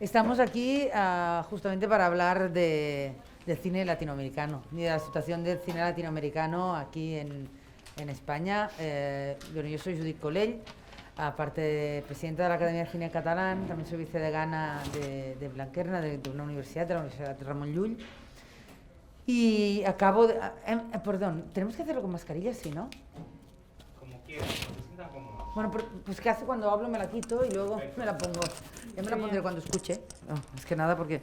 Estamos aquí justamente para hablar del cine latinoamericano y de la situación del cine latinoamericano aquí en España. Bueno, yo soy Judit Colell, aparte de presidenta de la Academia de Cine Catalán, también soy vicedegana de Blanquerna, de una universidad, de la Universidad Ramon Llull. Y acabo de... perdón, ¿tenemos que hacerlo con mascarilla? Sí, ¿no? Como quieras, cuando te sientas cómodo. Bueno, pues ¿qué hace cuando hablo? Me la quito y luego me la pongo. Ya me la pondré cuando escuche. No, es que nada, porque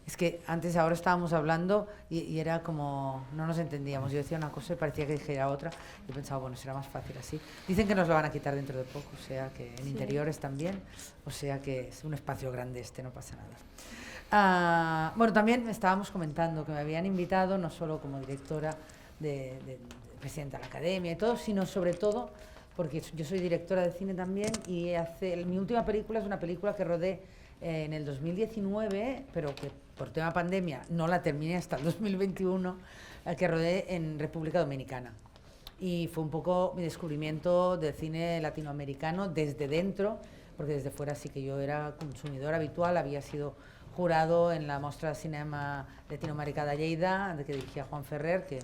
es que antes, ahora estábamos hablando y era como, no nos entendíamos. Yo decía una cosa y parecía que dijera otra. Yo pensaba, bueno, será más fácil así. Dicen que nos lo van a quitar dentro de poco, o sea que en interiores también, o sea que es un espacio grande este, no pasa nada. Bueno, también estábamos comentando que me habían invitado, no solo como directora de presidenta de la academia y todo, sino sobre todo porque yo soy directora de cine también y mi última película es una película que rodé en el 2019, pero que por tema pandemia no la terminé hasta el 2021, que rodé en República Dominicana. Y fue un poco mi descubrimiento del cine latinoamericano desde dentro, porque desde fuera sí que yo era consumidor habitual, había sido jurado en la Mostra de Cinema Latinoamérica de Lleida, de que dirigía Juan Ferrer, que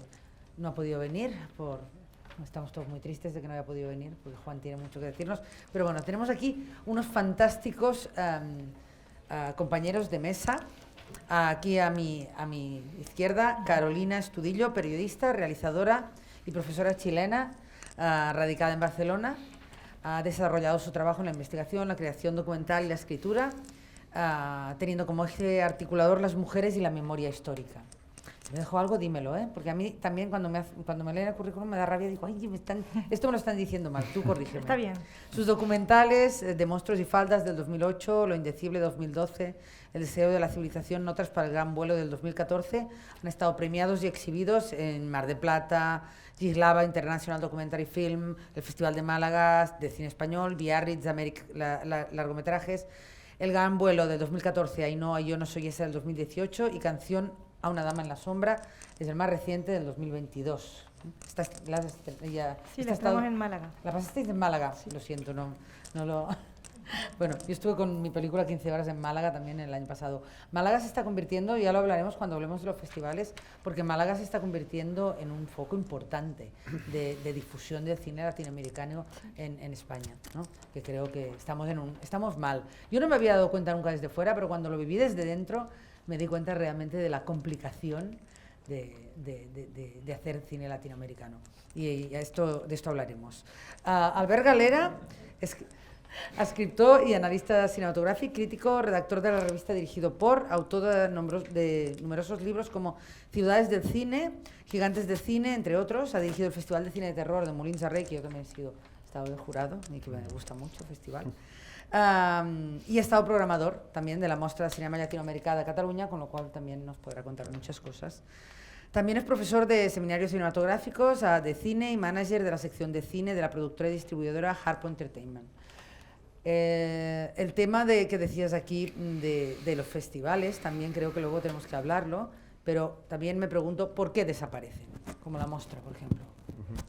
no ha podido venir estamos todos muy tristes de que no haya podido venir, porque Juan tiene mucho que decirnos. Pero bueno, tenemos aquí unos fantásticos compañeros de mesa. Aquí a mi izquierda, Carolina Estudillo, periodista, realizadora y profesora chilena, radicada en Barcelona. Ha desarrollado su trabajo en la investigación, la creación documental y la escritura, teniendo como eje articulador las mujeres y la memoria histórica. Si me dejo algo, dímelo, ¿eh? Porque a mí también cuando me leen el currículum me da rabia, digo, ay, esto me lo están diciendo mal, tú corrígeme. Está bien. Sus documentales, de Monstruos y Faldas del 2008, Lo Indecible 2012, El Deseo de la Civilización, Notas para el Gran Vuelo del 2014, han estado premiados y exhibidos en Mar de Plata, Gislava International Documentary Film, el Festival de Málaga de Cine Español, Biarritz largometrajes, El Gran Vuelo de 2014, Ainhoa, Yo no soy esa del 2018 y Canción a una dama en la sombra, es el más reciente del 2022. Sí, la estamos en Málaga. ¿La pasasteis en Málaga? Sí. Lo siento, no lo... Bueno, yo estuve con mi película 15 horas en Málaga también el año pasado. Málaga se está convirtiendo, ya lo hablaremos cuando hablemos de los festivales, porque Málaga se está convirtiendo en un foco importante de difusión del cine latinoamericano en España, ¿no? Que creo que estamos mal. Yo no me había dado cuenta nunca desde fuera, pero cuando lo viví desde dentro me di cuenta realmente de la complicación de hacer cine latinoamericano. Y de esto hablaremos. Albert Galera es escritor y analista cinematográfico, crítico, redactor de la revista Dirigido por, autor de numerosos libros como Ciudades del Cine, Gigantes del Cine, entre otros. Ha dirigido el Festival de Cine de Terror de Molins de Rey, que yo también he estado de jurado y que me gusta mucho el festival. Y ha estado programador también de la Mostra de Cinema Latinoamericana de Cataluña, con lo cual también nos podrá contar muchas cosas. También es profesor de seminarios cinematográficos, de cine y manager de la sección de cine de la productora y distribuidora Harpo Entertainment. El tema que decías aquí de los festivales, también creo que luego tenemos que hablarlo, pero también me pregunto por qué desaparecen, como la Mostra, por ejemplo.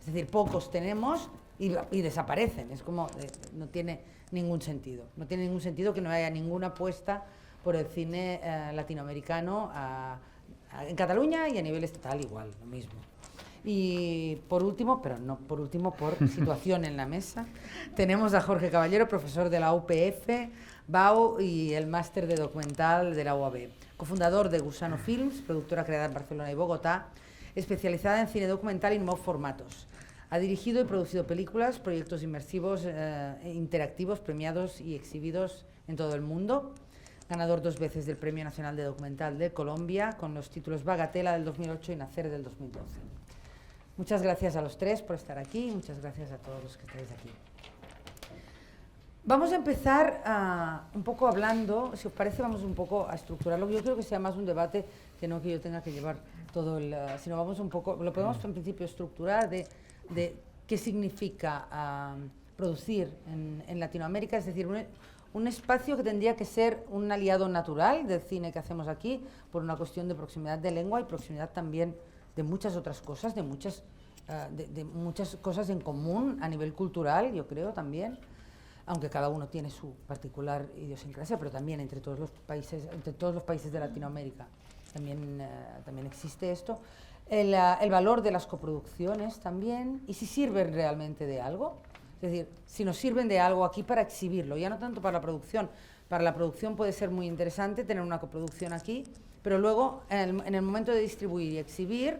Es decir, pocos tenemos y desaparecen, es como, no tiene ningún sentido. No tiene ningún sentido que no haya ninguna apuesta por el cine latinoamericano en Cataluña y a nivel estatal igual, lo mismo. Y por último, pero no por último, por situación en la mesa, tenemos a Jorge Caballero, profesor de la UPF, BAU y el máster de documental de la UAB, cofundador de Gusano Films, productora creada en Barcelona y Bogotá, especializada en cine documental y nuevos formatos. Ha dirigido y producido películas, proyectos inmersivos interactivos premiados y exhibidos en todo el mundo. Ganador 2 veces del Premio Nacional de Documental de Colombia, con los títulos Bagatela del 2008 y Nacer del 2012. Muchas gracias a los tres por estar aquí y muchas gracias a todos los que estáis aquí. Vamos a empezar un poco hablando, si os parece, vamos un poco a estructurarlo. Yo creo que sea más un debate que no que yo tenga que llevar todo sino vamos un poco, lo podemos en principio estructurar de qué significa producir en Latinoamérica, es decir, un espacio que tendría que ser un aliado natural del cine que hacemos aquí, por una cuestión de proximidad de lengua y proximidad también de muchas otras cosas, de muchas cosas en común a nivel cultural, yo creo también. aunque cada uno tiene su particular idiosincrasia, pero también entre todos los países de Latinoamérica también existe esto. El valor de las coproducciones también, y si sirven realmente de algo, es decir, si nos sirven de algo aquí para exhibirlo, ya no tanto para la producción puede ser muy interesante tener una coproducción aquí, pero luego en el momento de distribuir y exhibir,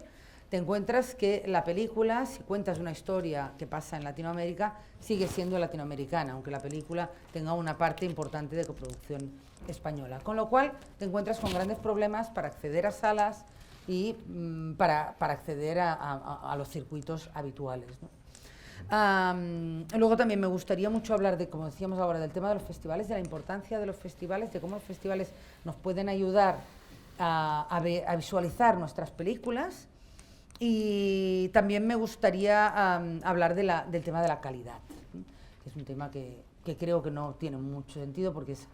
te encuentras que la película, si cuentas una historia que pasa en Latinoamérica, sigue siendo latinoamericana, aunque la película tenga una parte importante de coproducción española. Con lo cual, te encuentras con grandes problemas para acceder a salas y para acceder a los circuitos habituales, ¿no? Luego también me gustaría mucho hablar de, como decíamos ahora, del tema de los festivales, de la importancia de los festivales, de cómo los festivales nos pueden ayudar a visualizar nuestras películas. Y también me gustaría hablar del tema de la calidad, ¿sí? Que es un tema que creo que no tiene mucho sentido porque es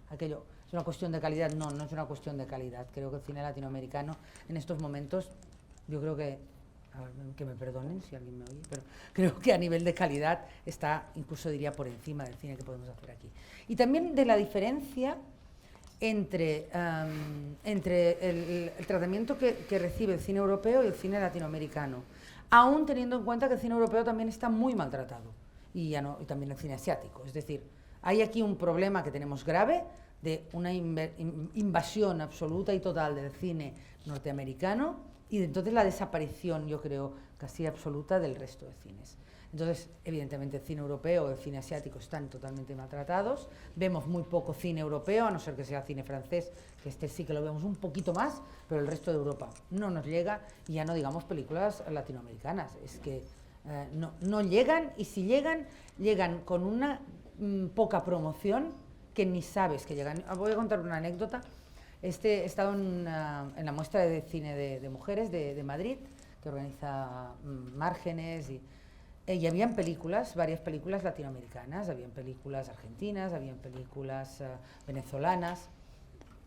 una cuestión de calidad. No es una cuestión de calidad. Creo que el cine latinoamericano en estos momentos, yo creo que me perdonen si alguien me oye, pero creo que a nivel de calidad está, incluso diría, por encima del cine que podemos hacer aquí. Y también de la diferencia entre el tratamiento que recibe el cine europeo y el cine latinoamericano, aún teniendo en cuenta que el cine europeo también está muy maltratado, y también el cine asiático. Es decir, hay aquí un problema que tenemos grave de una invasión absoluta y total del cine norteamericano y entonces la desaparición, yo creo, casi absoluta del resto de cines. Entonces, evidentemente, el cine europeo y el cine asiático están totalmente maltratados. Vemos muy poco cine europeo, a no ser que sea cine francés, que este sí que lo vemos un poquito más, pero el resto de Europa no nos llega, y ya no digamos películas latinoamericanas. Es que no llegan, y si llegan con una poca promoción que ni sabes que llegan. Voy a contar una anécdota. He estado en la muestra de cine de mujeres de Madrid, que organiza Márgenes, y habían varias películas latinoamericanas, habían películas argentinas, habían películas venezolanas,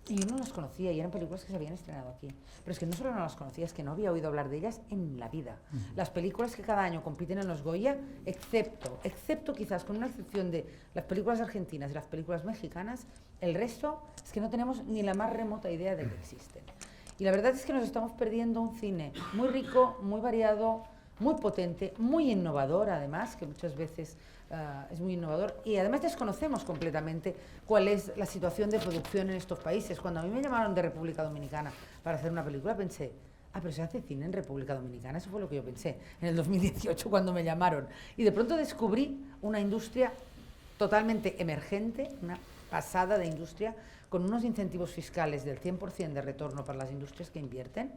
y yo no las conocía, y eran películas que se habían estrenado aquí. Pero es que no solo no las conocía, es que no había oído hablar de ellas en la vida. Las películas que cada año compiten en los Goya, excepto quizás con una excepción de las películas argentinas y las películas mexicanas, el resto es que no tenemos ni la más remota idea de que existen. Y la verdad es que nos estamos perdiendo un cine muy rico, muy variado, muy potente, muy innovador además, que muchas veces es muy innovador, y además desconocemos completamente cuál es la situación de producción en estos países. Cuando a mí me llamaron de República Dominicana para hacer una película, pensé, pero se hace cine en República Dominicana. Eso fue lo que yo pensé en el 2018 cuando me llamaron, y de pronto descubrí una industria totalmente emergente, una pasada de industria, con unos incentivos fiscales del 100% de retorno para las industrias que invierten,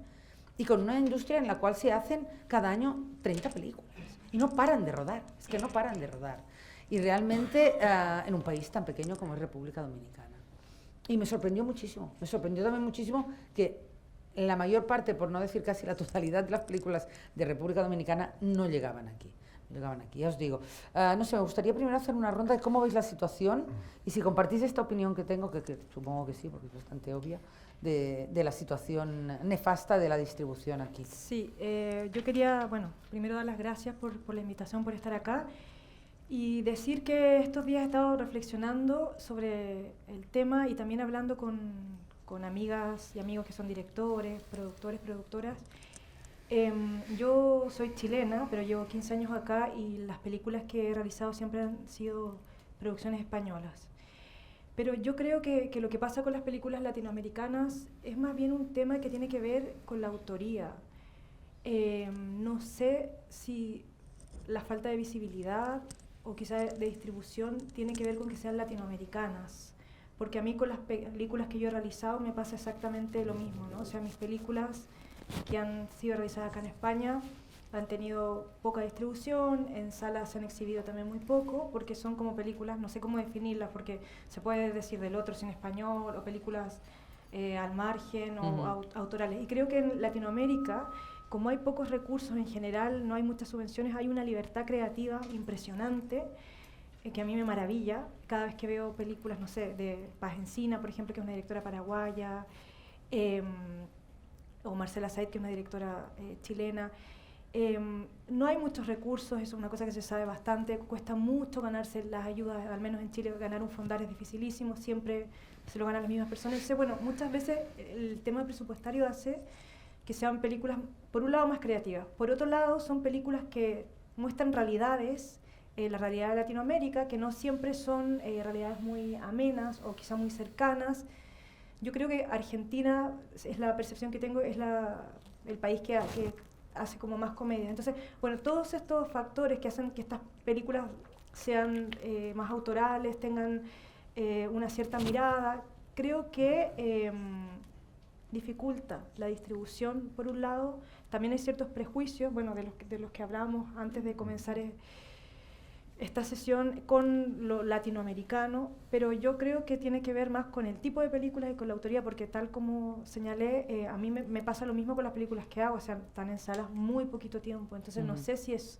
y con una industria en la cual se hacen cada año 30 películas y no paran de rodar, es que no paran de rodar. Y realmente en un país tan pequeño como es República Dominicana. Y me sorprendió también muchísimo que la mayor parte, por no decir casi la totalidad de las películas de República Dominicana no llegaban aquí. Ya os digo. No sé, me gustaría primero hacer una ronda de cómo veis la situación y si compartís esta opinión que tengo, que supongo que sí, porque es bastante obvia, de la situación nefasta de la distribución aquí. Sí, yo quería, primero dar las gracias por la invitación, por estar acá, y decir que estos días he estado reflexionando sobre el tema y también hablando con amigas y amigos que son directores, productoras. Yo soy chilena, pero llevo 15 años acá y las películas que he realizado siempre han sido producciones españolas. Pero yo creo que lo que pasa con las películas latinoamericanas es más bien un tema que tiene que ver con la autoría. No sé si la falta de visibilidad o quizá de distribución tiene que ver con que sean latinoamericanas. Porque a mí con las películas que yo he realizado me pasa exactamente lo mismo, ¿no? O sea, mis películas que han sido realizadas acá en España han tenido poca distribución, en salas se han exhibido también muy poco, porque son como películas, no sé cómo definirlas, porque se puede decir del otro sin español, o películas al margen, o autorales. Y creo que en Latinoamérica, como hay pocos recursos en general, no hay muchas subvenciones, hay una libertad creativa impresionante, que a mí me maravilla cada vez que veo películas, no sé, de Paz Encina, por ejemplo, que es una directora paraguaya, o Marcela Said, que es una directora chilena. No hay muchos recursos, eso es una cosa que se sabe bastante, cuesta mucho ganarse las ayudas, al menos en Chile ganar un fondar es dificilísimo, siempre se lo ganan las mismas personas. Entonces, bueno, muchas veces el tema presupuestario hace que sean películas, por un lado, más creativas, por otro lado, son películas que muestran realidades, la realidad de Latinoamérica, que no siempre son realidades muy amenas o quizá muy cercanas. Yo creo que Argentina, es la percepción que tengo, es el país que hace como más comedia. Entonces, bueno, todos estos factores que hacen que estas películas sean más autorales, tengan una cierta mirada, creo que dificulta la distribución, por un lado. También hay ciertos prejuicios, bueno, de los que hablábamos antes de comenzar esta sesión con lo latinoamericano, pero yo creo que tiene que ver más con el tipo de películas y con la autoría, porque tal como señalé, a mí me pasa lo mismo con las películas que hago, o sea, están en salas muy poquito tiempo, entonces no sé si es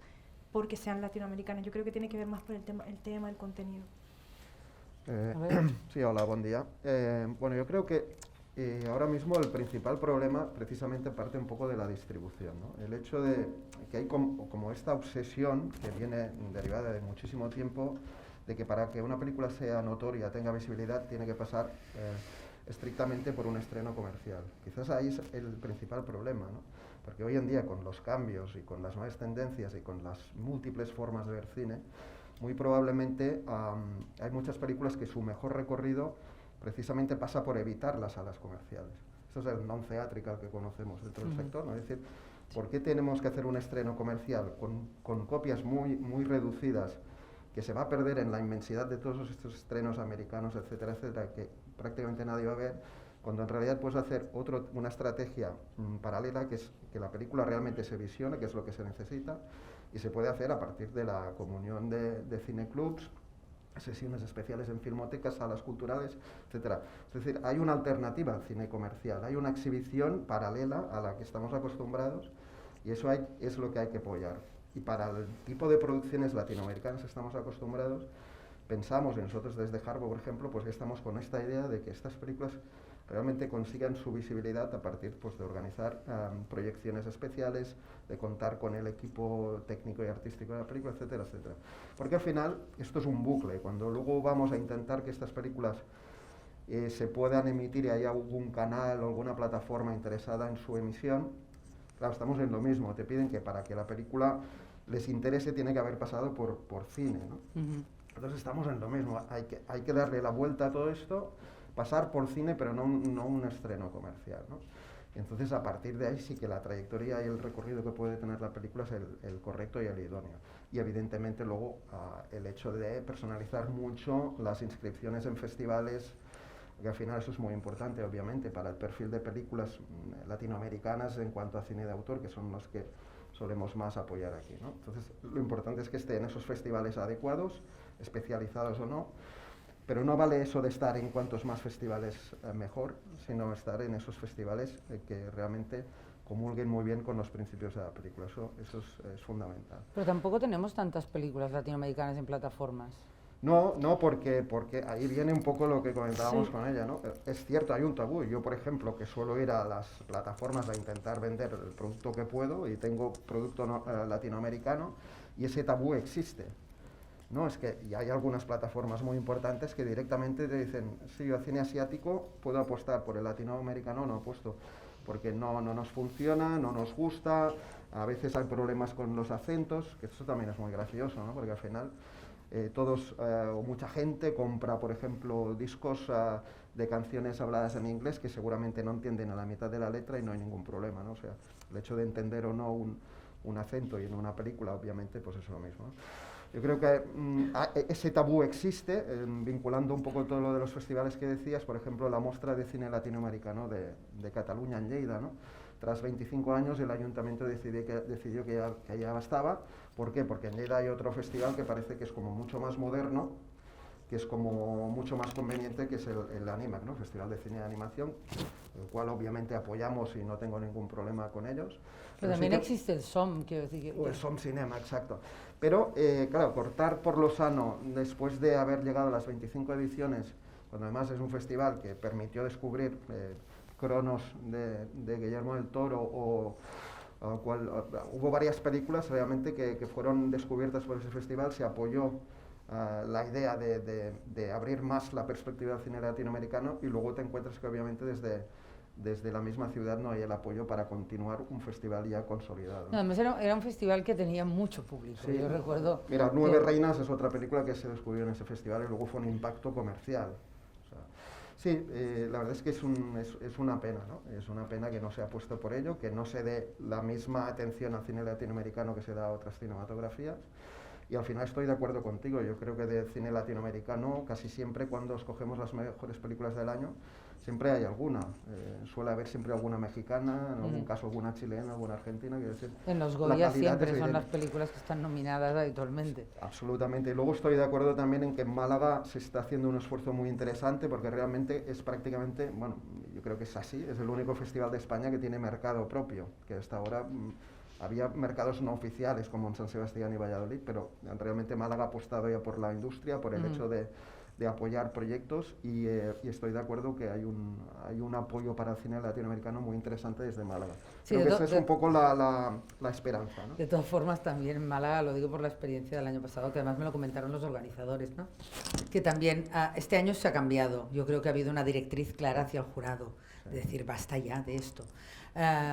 porque sean latinoamericanas, yo creo que tiene que ver más por el tema del contenido. Sí, hola, buen día. Bueno, yo creo que ahora mismo el principal problema precisamente parte un poco de la distribución, ¿no? El hecho de que hay como esta obsesión que viene derivada de muchísimo tiempo de que para que una película sea notoria, tenga visibilidad, tiene que pasar estrictamente por un estreno comercial. Quizás ahí es el principal problema, ¿no? Porque hoy en día, con los cambios y con las nuevas tendencias y con las múltiples formas de ver cine, muy probablemente hay muchas películas que su mejor recorrido precisamente pasa por evitar las salas comerciales. Esto es el non-theatrical que conocemos dentro del sector, ¿no? Es decir, ¿por qué tenemos que hacer un estreno comercial con copias muy reducidas que se va a perder en la inmensidad de todos estos estrenos americanos, etcétera, etcétera, que prácticamente nadie va a ver, cuando en realidad puedes hacer una estrategia paralela, que es que la película realmente se visione, que es lo que se necesita, y se puede hacer a partir de la comunión de cineclubs, sesiones especiales en filmotecas, salas culturales, etcétera. Es decir, hay una alternativa al cine comercial, hay una exhibición paralela a la que estamos acostumbrados, y eso es lo que hay que apoyar. Y para el tipo de producciones latinoamericanas que estamos acostumbrados, pensamos, y nosotros desde Harbo, por ejemplo, pues que estamos con esta idea de que estas películas realmente consigan su visibilidad a partir, pues, de organizar proyecciones especiales, de contar con el equipo técnico y artístico de la película, etcétera, etcétera. Porque al final esto es un bucle. Cuando luego vamos a intentar que estas películas se puedan emitir y haya algún canal o alguna plataforma interesada en su emisión, claro, estamos en lo mismo. Te piden que para que la película les interese tiene que haber pasado por cine, ¿no? Entonces estamos en lo mismo. Hay que darle la vuelta a todo esto, pasar por cine, pero no un estreno comercial, ¿no? Y entonces, a partir de ahí sí que la trayectoria y el recorrido que puede tener la película es el correcto y el idóneo. Y evidentemente luego el hecho de personalizar mucho las inscripciones en festivales, que al final eso es muy importante, obviamente, para el perfil de películas latinoamericanas en cuanto a cine de autor, que son los que solemos más apoyar aquí, ¿no? Entonces, lo importante es que esté en esos festivales adecuados, especializados o no, pero no vale eso de estar en cuantos más festivales mejor, sino estar en esos festivales que realmente comulguen muy bien con los principios de la película. Eso es fundamental. Pero tampoco tenemos tantas películas latinoamericanas en plataformas. No, porque ahí viene un poco lo que comentábamos con ella, ¿no? Es cierto, hay un tabú. Yo, por ejemplo, que suelo ir a las plataformas a intentar vender el producto que puedo y tengo producto latinoamericano, y ese tabú existe. No, es que y hay algunas plataformas muy importantes que directamente te dicen, si yo a cine asiático puedo apostar por el latinoamericano, no apuesto, porque no nos funciona, no nos gusta, a veces hay problemas con los acentos, que eso también es muy gracioso, ¿no? Porque al final todos o mucha gente compra, por ejemplo, discos de canciones habladas en inglés que seguramente no entienden a la mitad de la letra y no hay ningún problema, ¿no? O sea, el hecho de entender o no un acento y en una película, obviamente, pues es lo mismo, ¿no? Yo creo que ese tabú existe, vinculando un poco todo lo de los festivales que decías, por ejemplo, la Mostra de Cine Latinoamericano de Cataluña en Lleida, ¿no? Tras 25 años el ayuntamiento decidió que ya bastaba. ¿Por qué? Porque en Lleida hay otro festival que parece que es como mucho más moderno, que es como mucho más conveniente, que es el Animac, ¿no? Festival de Cine de Animación, el cual obviamente apoyamos y no tengo ningún problema con ellos. Pero también existe el SOM, quiero decir. O el SOM Cinema, exacto. Pero, claro, cortar por lo sano, después de haber llegado a las 25 ediciones, cuando además es un festival que permitió descubrir Cronos de Guillermo del Toro a lo cual hubo varias películas realmente que fueron descubiertas por ese festival, se apoyó la idea de abrir más la perspectiva del cine latinoamericano, y luego te encuentras que obviamente desde la misma ciudad no hay el apoyo para continuar un festival ya consolidado. No, además era un festival que tenía mucho público, Sí. yo recuerdo... Mira, Nueve Reinas es otra película que se descubrió en ese festival y luego fue un impacto comercial. O sea, sí, la verdad es que es una pena, ¿no? Es una pena que no se ha puesto por ello, que no se dé la misma atención al cine latinoamericano que se da a otras cinematografías. Y al final estoy de acuerdo contigo, yo creo que de cine latinoamericano casi siempre cuando escogemos las mejores películas del año, siempre hay alguna. Suele haber siempre alguna mexicana, en algún caso alguna chilena, alguna argentina. Quiero decir, En los la Goya calidad siempre es son las evidente. películas que están nominadas habitualmente. Absolutamente. Y luego estoy de acuerdo también en que en Málaga se está haciendo un esfuerzo muy interesante porque realmente es prácticamente, bueno, yo creo que es así, es el único festival de España que tiene mercado propio, que hasta ahora había mercados no oficiales como en San Sebastián y Valladolid, pero realmente Málaga ha apostado ya por la industria, por el hecho de apoyar proyectos y estoy de acuerdo que hay un apoyo para el cine latinoamericano muy interesante desde Málaga. Sí, Creo que esa es un poco la esperanza, ¿no? De todas formas, también en Málaga, lo digo por la experiencia del año pasado, que además me lo comentaron los organizadores, ¿no? Que también este año se ha cambiado. Yo creo que ha habido una directriz clara hacia el jurado, de decir, basta ya de esto.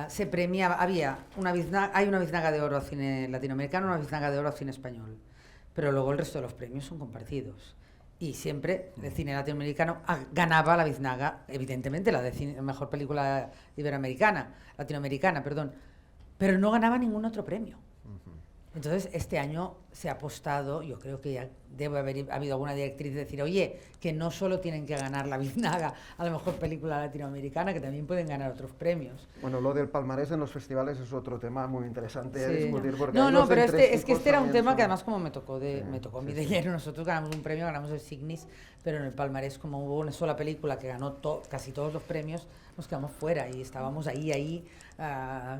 Se premiaba, hay una biznaga de oro al cine latinoamericano, una biznaga de oro al cine español, pero luego el resto de los premios son compartidos. Y siempre el cine latinoamericano ganaba la biznaga, evidentemente la de mejor película latinoamericana, perdón, pero no ganaba ningún otro premio. Entonces, este año se ha apostado, yo creo que ya debe haber habido alguna directriz de decir, oye, que no solo tienen que ganar la biznaga a la mejor película latinoamericana, que también pueden ganar otros premios. Bueno, lo del palmarés en los festivales es otro tema muy interesante a Sí. discutir. Porque No, ahí no, los pero entresijos es que este era un también tema que son- además como me tocó a mí de lleno. Nosotros ganamos un premio, ganamos el Signis, pero en el palmarés como hubo una sola película que ganó casi todos los premios, nos quedamos fuera y estábamos ahí,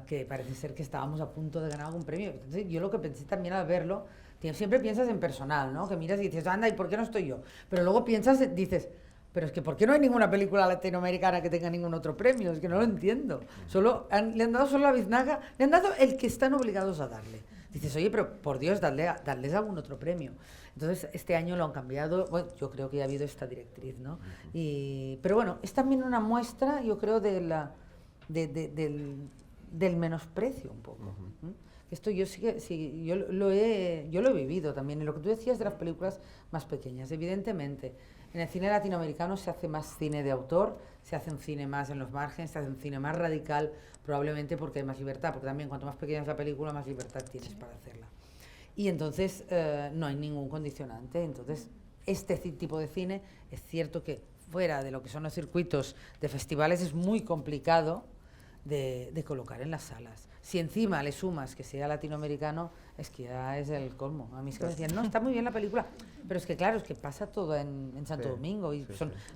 que parece ser que estábamos a punto de ganar algún premio. Entonces yo lo que pensé también al verlo, siempre piensas en personal, ¿no? Que miras y dices, anda, ¿y por qué no estoy yo? Pero luego piensas, dices, pero es que ¿por qué no hay ninguna película latinoamericana que tenga ningún otro premio? Es que no lo entiendo. Le han dado solo la biznaga, le han dado el que están obligados a darle. Dices, oye, pero por Dios, darles algún otro premio. Entonces, este año lo han cambiado. Bueno, yo creo que ya ha habido esta directriz, ¿no? Pero bueno, es también una muestra, yo creo, del menosprecio un poco. Esto yo sí, yo lo he vivido también. Y lo que tú decías de las películas más pequeñas, evidentemente, en el cine latinoamericano se hace más cine de autor, se hace un cine más en los márgenes, se hace un cine más radical, probablemente porque hay más libertad, porque también cuanto más pequeña es la película, más libertad tienes para hacerla. Y entonces no hay ningún condicionante. Entonces, este tipo de cine es cierto que fuera de lo que son los circuitos de festivales es muy complicado de colocar en las salas. Si encima le sumas que sea latinoamericano, es que ya es el colmo. A mí es que me decían, no, está muy bien la película, pero es que claro, es que pasa todo en Santo Domingo y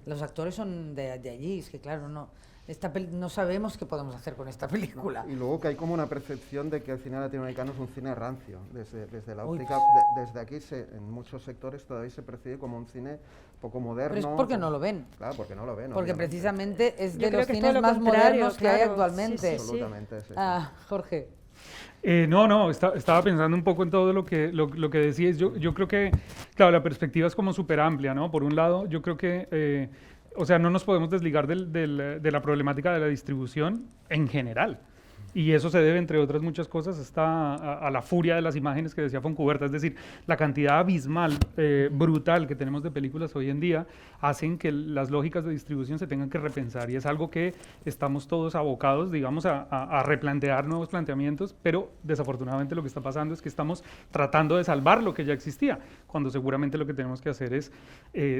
los actores son de allí, es que claro, no sabemos qué podemos hacer con esta película. Y luego que hay como una percepción de que el cine latinoamericano es un cine rancio. Desde la óptica, desde aquí en muchos sectores todavía se percibe como un cine poco moderno. Pero es porque no lo ven. Claro, porque no lo ven. Porque obviamente. precisamente es Yo de creo los que es cines todo lo más contrario, modernos que hay claro. actualmente. Sí, sí, sí. Absolutamente, sí. Jorge. Estaba pensando un poco en todo lo que decías. Yo creo que, claro, la perspectiva es como súper amplia, ¿no? Por un lado, yo creo que, no nos podemos desligar de la problemática de la distribución en general. Y eso se debe, entre otras muchas cosas, a la furia de las imágenes que decía Foncuberta. Es decir, la cantidad abismal, brutal que tenemos de películas hoy en día hacen que las lógicas de distribución se tengan que repensar. Y es algo que estamos todos abocados, digamos, a replantear nuevos planteamientos, pero desafortunadamente lo que está pasando es que estamos tratando de salvar lo que ya existía, cuando seguramente lo que tenemos que hacer es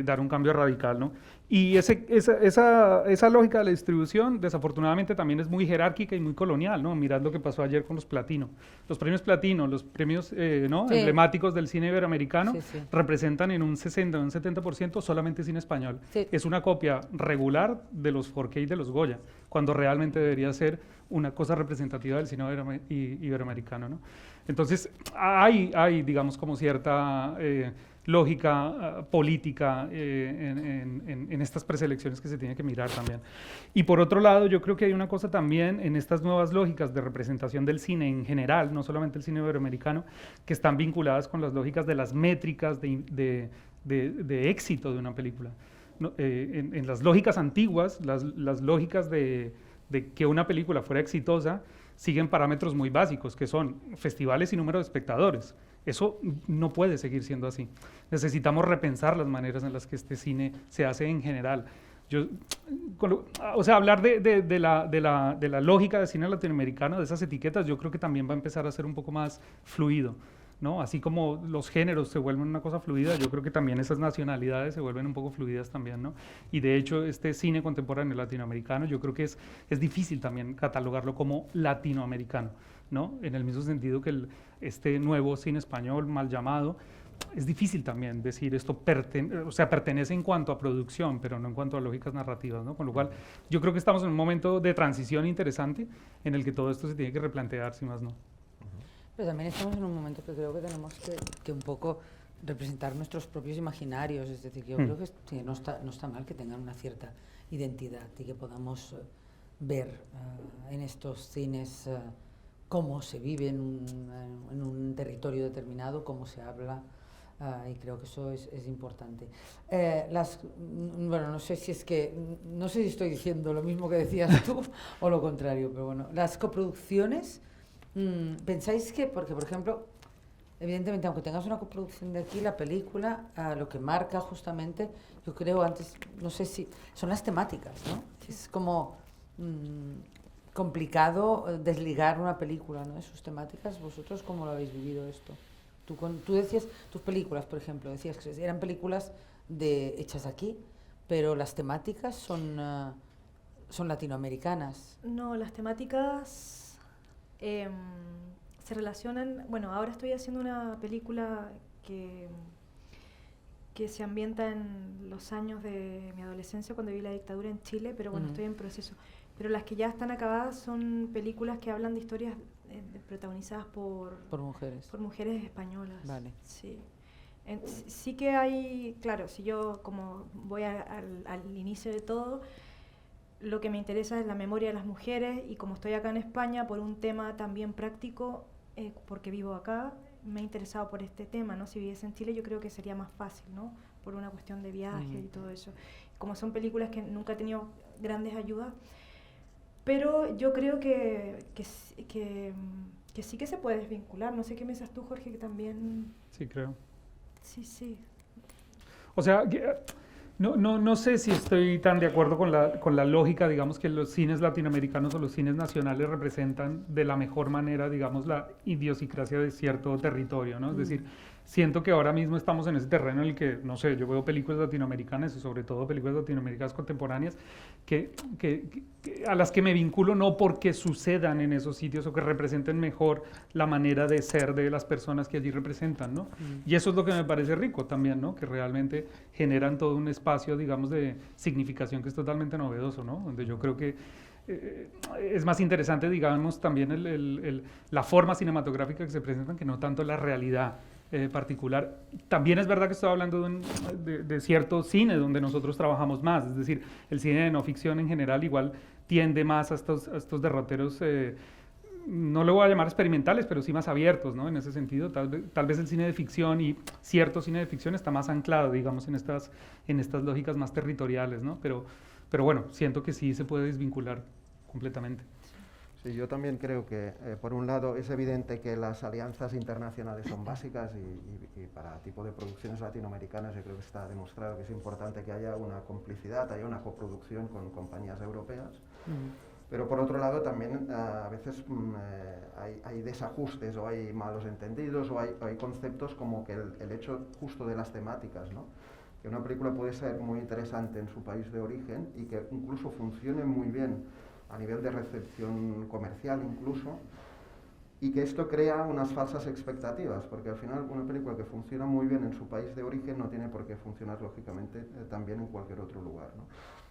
dar un cambio radical, ¿no? Y esa lógica de la distribución, desafortunadamente, también es muy jerárquica y muy colonial, ¿no? Mirad lo que pasó ayer con los Platino. Los premios Platino, los premios emblemáticos del cine iberoamericano, representan en un 60 o un 70% solamente cine español. Sí. Es una copia regular de los 4K y de los Goya, cuando realmente debería ser una cosa representativa del cine iberoamericano, ¿no? Entonces, hay digamos, como cierta lógica política en estas preselecciones que se tiene que mirar también. Y por otro lado, yo creo que hay una cosa también en estas nuevas lógicas de representación del cine en general, no solamente el cine iberoamericano, que están vinculadas con las lógicas de las métricas de éxito de una película. No, en las lógicas antiguas, las lógicas de que una película fuera exitosa, siguen parámetros muy básicos, que son festivales y número de espectadores. Eso no puede seguir siendo así. Necesitamos repensar las maneras en las que este cine se hace en general. O sea, hablar de la lógica del cine latinoamericano, de esas etiquetas, yo creo que también va a empezar a ser un poco más fluido, ¿no? Así como los géneros se vuelven una cosa fluida, yo creo que también esas nacionalidades se vuelven un poco fluidas también, ¿no? Y de hecho, este cine contemporáneo latinoamericano, yo creo que es difícil también catalogarlo como latinoamericano, ¿no? En el mismo sentido que este nuevo cine español mal llamado, es difícil también decir esto pertenece en cuanto a producción, pero no en cuanto a lógicas narrativas, ¿no? Con lo cual, yo creo que estamos en un momento de transición interesante en el que todo esto se tiene que replantear, si más no. Pero también estamos en un momento que creo que tenemos que un poco representar nuestros propios imaginarios, es decir, yo creo que no está mal que tengan una cierta identidad y que podamos ver en estos cines cómo se vive en un territorio determinado, cómo se habla, y creo que eso es importante. Bueno, no sé si estoy diciendo lo mismo que decías tú o lo contrario, pero bueno, las coproducciones, ¿pensáis que, porque por ejemplo, evidentemente aunque tengas una coproducción de aquí, la película lo que marca justamente, yo creo antes, no sé si, son las temáticas, ¿no? Es como complicado desligar una película, ¿no?, de sus temáticas. ¿Vosotros cómo lo habéis vivido esto? Tú decías, tus películas, por ejemplo, decías que eran películas hechas aquí, pero las temáticas son latinoamericanas. No, las temáticas se relacionan. Bueno, ahora estoy haciendo una película que se ambienta en los años de mi adolescencia, cuando viví la dictadura en Chile, pero bueno, estoy en proceso. Pero las que ya están acabadas son películas que hablan de historias protagonizadas por mujeres. Por mujeres españolas. Vale. Sí. Sí que hay, claro, si yo como voy al inicio de todo, lo que me interesa es la memoria de las mujeres, y como estoy acá en España por un tema también práctico, porque vivo acá, me he interesado por este tema, ¿no? Si viviese en Chile yo creo que sería más fácil, ¿no? Por una cuestión de viaje y todo eso. Como son películas que nunca he tenido grandes ayudas, pero yo creo que sí que se puede desvincular. No sé qué piensas tú, Jorge, que también... Sí, creo. Sí. O sea, no sé si estoy tan de acuerdo con la lógica, digamos, que los cines latinoamericanos o los cines nacionales representan de la mejor manera, digamos, la idiosincrasia de cierto territorio, ¿no? Es decir, siento que ahora mismo estamos en ese terreno en el que, no sé, yo veo películas latinoamericanas y sobre todo películas latinoamericanas contemporáneas a las que me vinculo no porque sucedan en esos sitios o que representen mejor la manera de ser de las personas que allí representan, ¿no? Y eso es lo que me parece rico también, ¿no? Que realmente generan todo un espacio, digamos, de significación que es totalmente novedoso, ¿no? Donde yo creo que es más interesante, digamos, también la forma cinematográfica que se presentan que no tanto la realidad particular. También es verdad que estoy hablando de cierto cine donde nosotros trabajamos más, es decir, el cine de no ficción en general igual tiende más a estos derroteros, no lo voy a llamar experimentales, pero sí más abiertos, ¿no? En ese sentido, tal vez el cine de ficción y cierto cine de ficción está más anclado, digamos, en estas lógicas más territoriales, ¿no? Pero bueno, siento que sí se puede desvincular completamente. Sí, yo también creo que, por un lado, es evidente que las alianzas internacionales son básicas y para tipo de producciones latinoamericanas yo creo que está demostrado que es importante que haya una complicidad, haya una coproducción con compañías europeas. Pero por otro lado también a veces hay desajustes o hay malos entendidos o hay conceptos como que el hecho justo de las temáticas, ¿no? Que una película puede ser muy interesante en su país de origen y que incluso funcione muy bien a nivel de recepción comercial incluso, y que esto crea unas falsas expectativas, porque al final una película que funciona muy bien en su país de origen no tiene por qué funcionar lógicamente también en cualquier otro lugar, ¿no?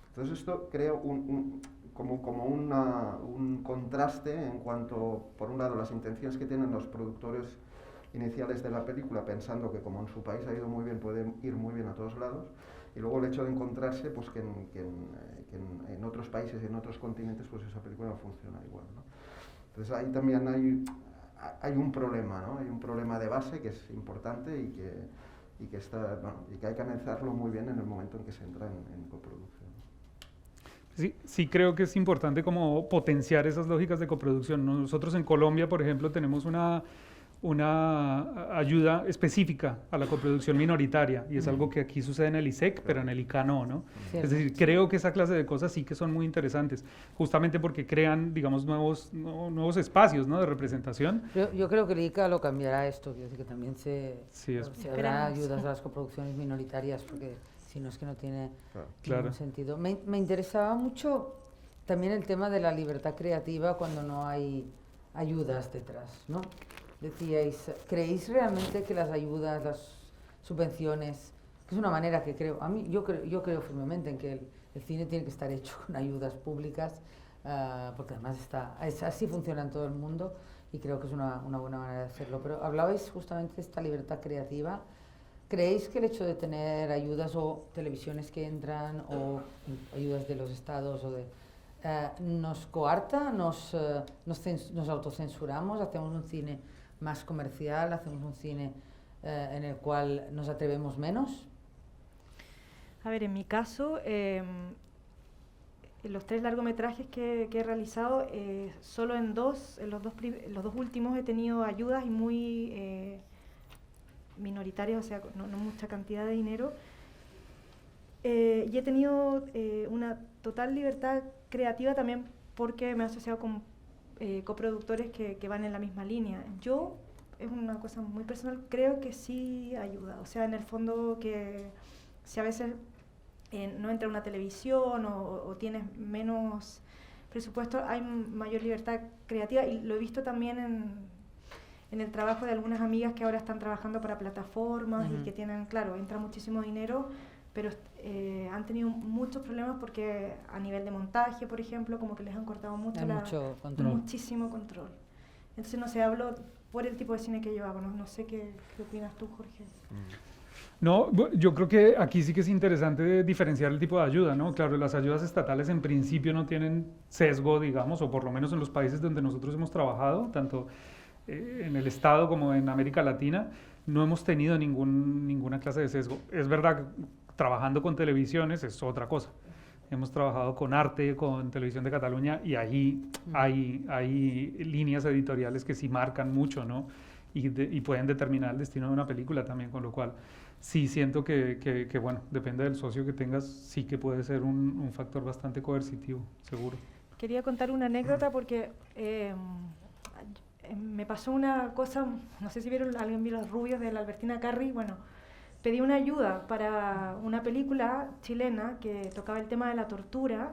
Entonces esto crea un contraste en cuanto, por un lado, las intenciones que tienen los productores iniciales de la película pensando que como en su país ha ido muy bien, puede ir muy bien a todos lados, y luego el hecho de encontrarse pues que en otros países y en otros continentes pues esa película no funciona igual, ¿no? Entonces ahí también hay un problema, ¿no? Hay un problema de base que es importante y que hay que analizarlo muy bien en el momento en que se entra en coproducción. Sí, sí creo que es importante como potenciar esas lógicas de coproducción. Nosotros en Colombia, por ejemplo, tenemos una ayuda específica a la coproducción minoritaria y es algo que aquí sucede en el ISEC, pero en el ICA no, ¿no? Cierto. Es decir, creo que esa clase de cosas sí que son muy interesantes, justamente porque crean, digamos, nuevos espacios, ¿no?, de representación. Yo creo que el ICA lo cambiará esto, quiero decir que también Sí, se habrá Esperamos. ayudas a las coproducciones minoritarias, porque si no es que no tiene Claro. ningún sentido. Me interesaba mucho también el tema de la libertad creativa cuando no hay ayudas detrás, ¿no? Decíais, ¿creéis realmente que las ayudas, las subvenciones, que es una manera que creo, yo creo firmemente en que el cine tiene que estar hecho con ayudas públicas, porque además así funciona en todo el mundo y creo que es una buena manera de hacerlo. Pero hablabais justamente de esta libertad creativa. ¿Creéis que el hecho de tener ayudas o televisiones que entran o ayudas de los estados nos coarta, nos autocensuramos, hacemos un cine más comercial, hacemos un cine en el cual nos atrevemos menos? A ver, en mi caso, en los 3 largometrajes que he realizado, solo en los dos últimos he tenido ayudas y muy minoritarias, o sea, no mucha cantidad de dinero. Y he tenido una total libertad creativa también porque me he asociado con coproductores que van en la misma línea. Yo, es una cosa muy personal, creo que sí ayuda. O sea, en el fondo que si a veces no entra una televisión o tienes menos presupuesto, hay mayor libertad creativa y lo he visto también en el trabajo de algunas amigas que ahora están trabajando para plataformas y que tienen, claro, entra muchísimo dinero, pero han tenido muchos problemas porque a nivel de montaje, por ejemplo, como que les han cortado mucho Hay mucho control. muchísimo control. Entonces, no sé, hablo por el tipo de cine que yo hago, no sé qué opinas tú, Jorge. No, yo creo que aquí sí que es interesante diferenciar el tipo de ayuda, ¿no? Claro, las ayudas estatales en principio no tienen sesgo, digamos, o por lo menos en los países donde nosotros hemos trabajado, tanto en el Estado como en América Latina, no hemos tenido ninguna clase de sesgo. Es verdad que trabajando con televisiones es otra cosa. Hemos trabajado con arte, con Televisión de Cataluña, y ahí hay líneas editoriales que sí marcan mucho, ¿no? Y pueden determinar el destino de una película también, con lo cual sí siento que bueno, depende del socio que tengas, sí que puede ser un factor bastante coercitivo, seguro. Quería contar una anécdota porque me pasó una cosa, no sé si alguien vio Los Rubios de la Albertina Carri. Bueno, pedí una ayuda para una película chilena que tocaba el tema de la tortura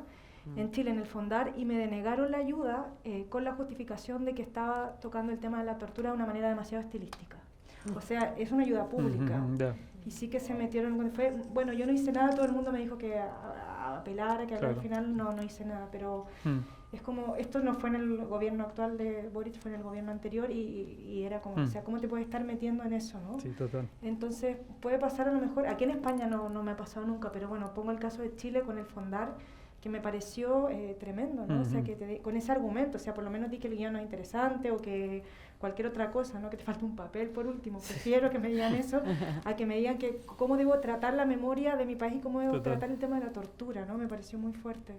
en Chile, en el Fondar, y me denegaron la ayuda con la justificación de que estaba tocando el tema de la tortura de una manera demasiado estilística. O sea, es una ayuda pública. Y sí que se metieron, bueno, yo no hice nada, todo el mundo me dijo que apelara, que al final no hice nada, pero es como, esto no fue en el gobierno actual de Boric, fue en el gobierno anterior y era como, o sea, ¿cómo te puedes estar metiendo en eso, no? Sí, total. Entonces, puede pasar a lo mejor, aquí en España no me ha pasado nunca, pero bueno, pongo el caso de Chile con el Fondar, que me pareció tremendo, ¿no? O sea, que con ese argumento, o sea, por lo menos di que el guión no es interesante o que cualquier otra cosa, ¿no? Que te falta un papel, por último. Prefiero que me digan eso a que me digan que cómo debo tratar la memoria de mi país y cómo debo tratar el tema de la tortura, ¿no? Me pareció muy fuerte.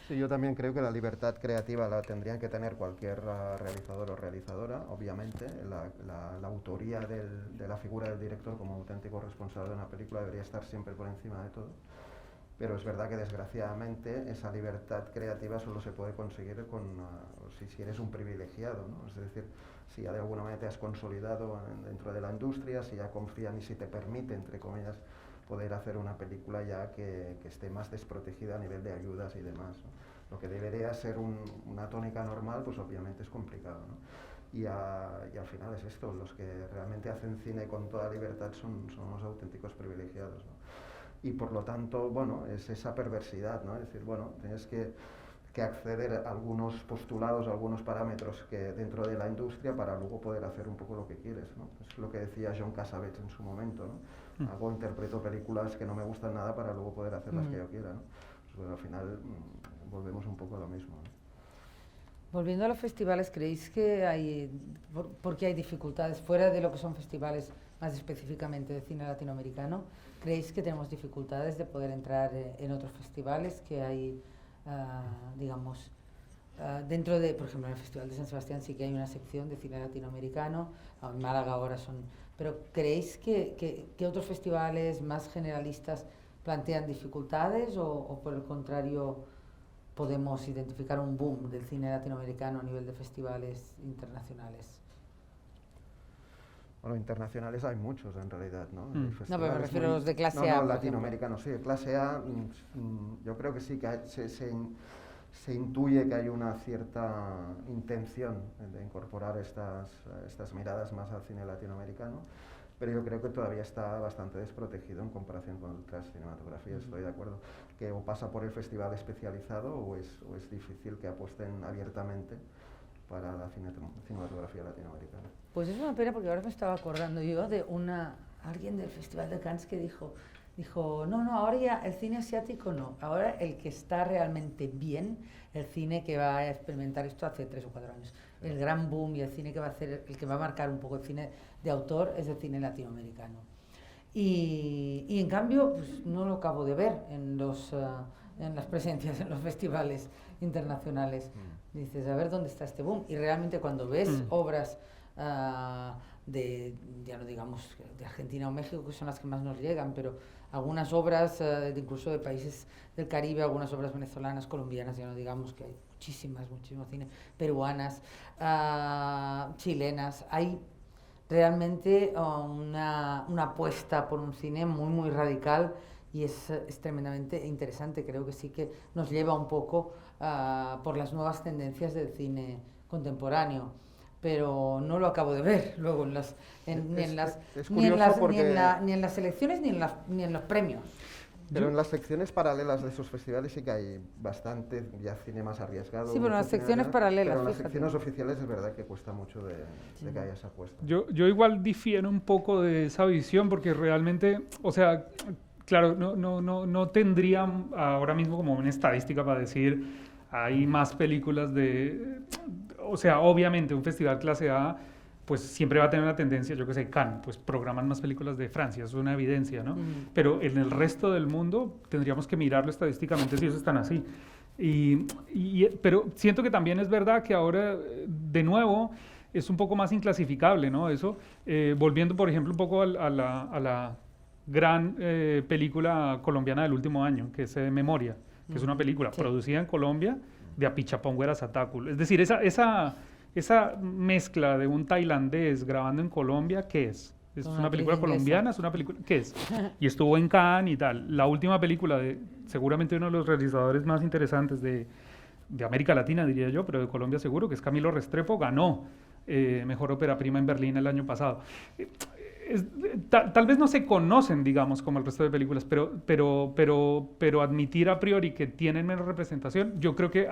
Sí, yo también creo que la libertad creativa la tendrían que tener cualquier realizador o realizadora, obviamente. La autoría de la figura del director como auténtico responsable de una película debería estar siempre por encima de todo. Pero es verdad que desgraciadamente esa libertad creativa solo se puede conseguir si eres un privilegiado, ¿no? Es decir, si ya de alguna manera te has consolidado dentro de la industria, si ya confían y si te permite, entre comillas, poder hacer una película ya que esté más desprotegida a nivel de ayudas y demás, ¿no? Lo que debería ser una tónica normal, pues obviamente es complicado, ¿no? Y al final es esto, los que realmente hacen cine con toda libertad son los auténticos privilegiados, ¿no? Y por lo tanto, bueno, es esa perversidad, ¿no? Es decir, bueno, tienes que que acceder a algunos postulados, a algunos parámetros que dentro de la industria para luego poder hacer un poco lo que quieres, ¿no? Es lo que decía John Cassavetes en su momento, ¿no? Hago, interpreto películas que no me gustan nada para luego poder hacer las que yo quiera, ¿no? Pues al final volvemos un poco a lo mismo, ¿no? Volviendo a los festivales, ¿creéis que hay, por qué hay dificultades fuera de lo que son festivales más específicamente de cine latinoamericano? ¿Creéis que tenemos dificultades de poder entrar en otros festivales que hay, digamos, dentro de, por ejemplo, en el Festival de San Sebastián sí que hay una sección de cine latinoamericano, en Málaga ahora son, pero ¿creéis que otros festivales más generalistas plantean dificultades o por el contrario podemos identificar un boom del cine latinoamericano a nivel de festivales internacionales? Bueno, internacionales hay muchos en realidad, ¿no? No, pero me refiero a los de clase A. No, latinoamericanos, sí, de clase A, yo creo que sí, que se intuye que hay una cierta intención de incorporar estas miradas más al cine latinoamericano, pero yo creo que todavía está bastante desprotegido en comparación con otras cinematografías, estoy de acuerdo, que o pasa por el festival especializado o es difícil que apuesten abiertamente para la cinematografía latinoamericana. Pues es una pena porque ahora me estaba acordando yo de alguien del Festival de Cannes que dijo, no, ahora ya el cine asiático no, ahora el que está realmente bien, el cine que va a experimentar esto hace 3 o 4 años, el gran boom y el cine que va a hacer, el que va a marcar un poco el cine de autor es el cine latinoamericano. Y en cambio, pues no lo acabo de ver en las presencias en los festivales internacionales. Dices, a ver dónde está este boom. Y realmente cuando ves obras ya no digamos de Argentina o México, que son las que más nos llegan, pero algunas obras incluso de países del Caribe, algunas obras venezolanas, colombianas, ya no digamos que hay muchísimo cine, peruanas, chilenas, hay realmente una apuesta por un cine muy radical y es tremendamente interesante. Creo que sí que nos lleva un poco por las nuevas tendencias del cine contemporáneo, pero no lo acabo de ver luego ni en las selecciones ni en los premios. Pero en las secciones paralelas de esos festivales sí que hay bastante ya cine más arriesgado. Sí, pero en las secciones paralelas, pero en las secciones oficiales es verdad que cuesta mucho de que haya esa apuesta. Yo igual difiero un poco de esa visión porque realmente, o sea, claro, no tendría ahora mismo como una estadística para decir hay más películas o sea, obviamente un festival clase A pues siempre va a tener una tendencia, yo que sé, Cannes, pues programan más películas de Francia, eso es una evidencia, ¿no? Pero en el resto del mundo tendríamos que mirarlo estadísticamente si eso están así. Pero siento que también es verdad que ahora, de nuevo, es un poco más inclasificable, ¿no? Eso, volviendo, por ejemplo, un poco a la gran película colombiana del último año, que es Memoria, que es una película producida en Colombia de Apichapong Werasatáculo. Es decir, esa mezcla de un tailandés grabando en Colombia, ¿qué es? ¿Es una película colombiana? ¿Es una película? ¿Qué es? Y estuvo en Cannes y tal. La última película de seguramente uno de los realizadores más interesantes de América Latina, diría yo, pero de Colombia seguro, que es Camilo Restrepo, ganó Mejor Ópera Prima en Berlín el año pasado. Tal vez no se conocen, digamos, como el resto de películas, pero admitir a priori que tienen menos representación, yo creo que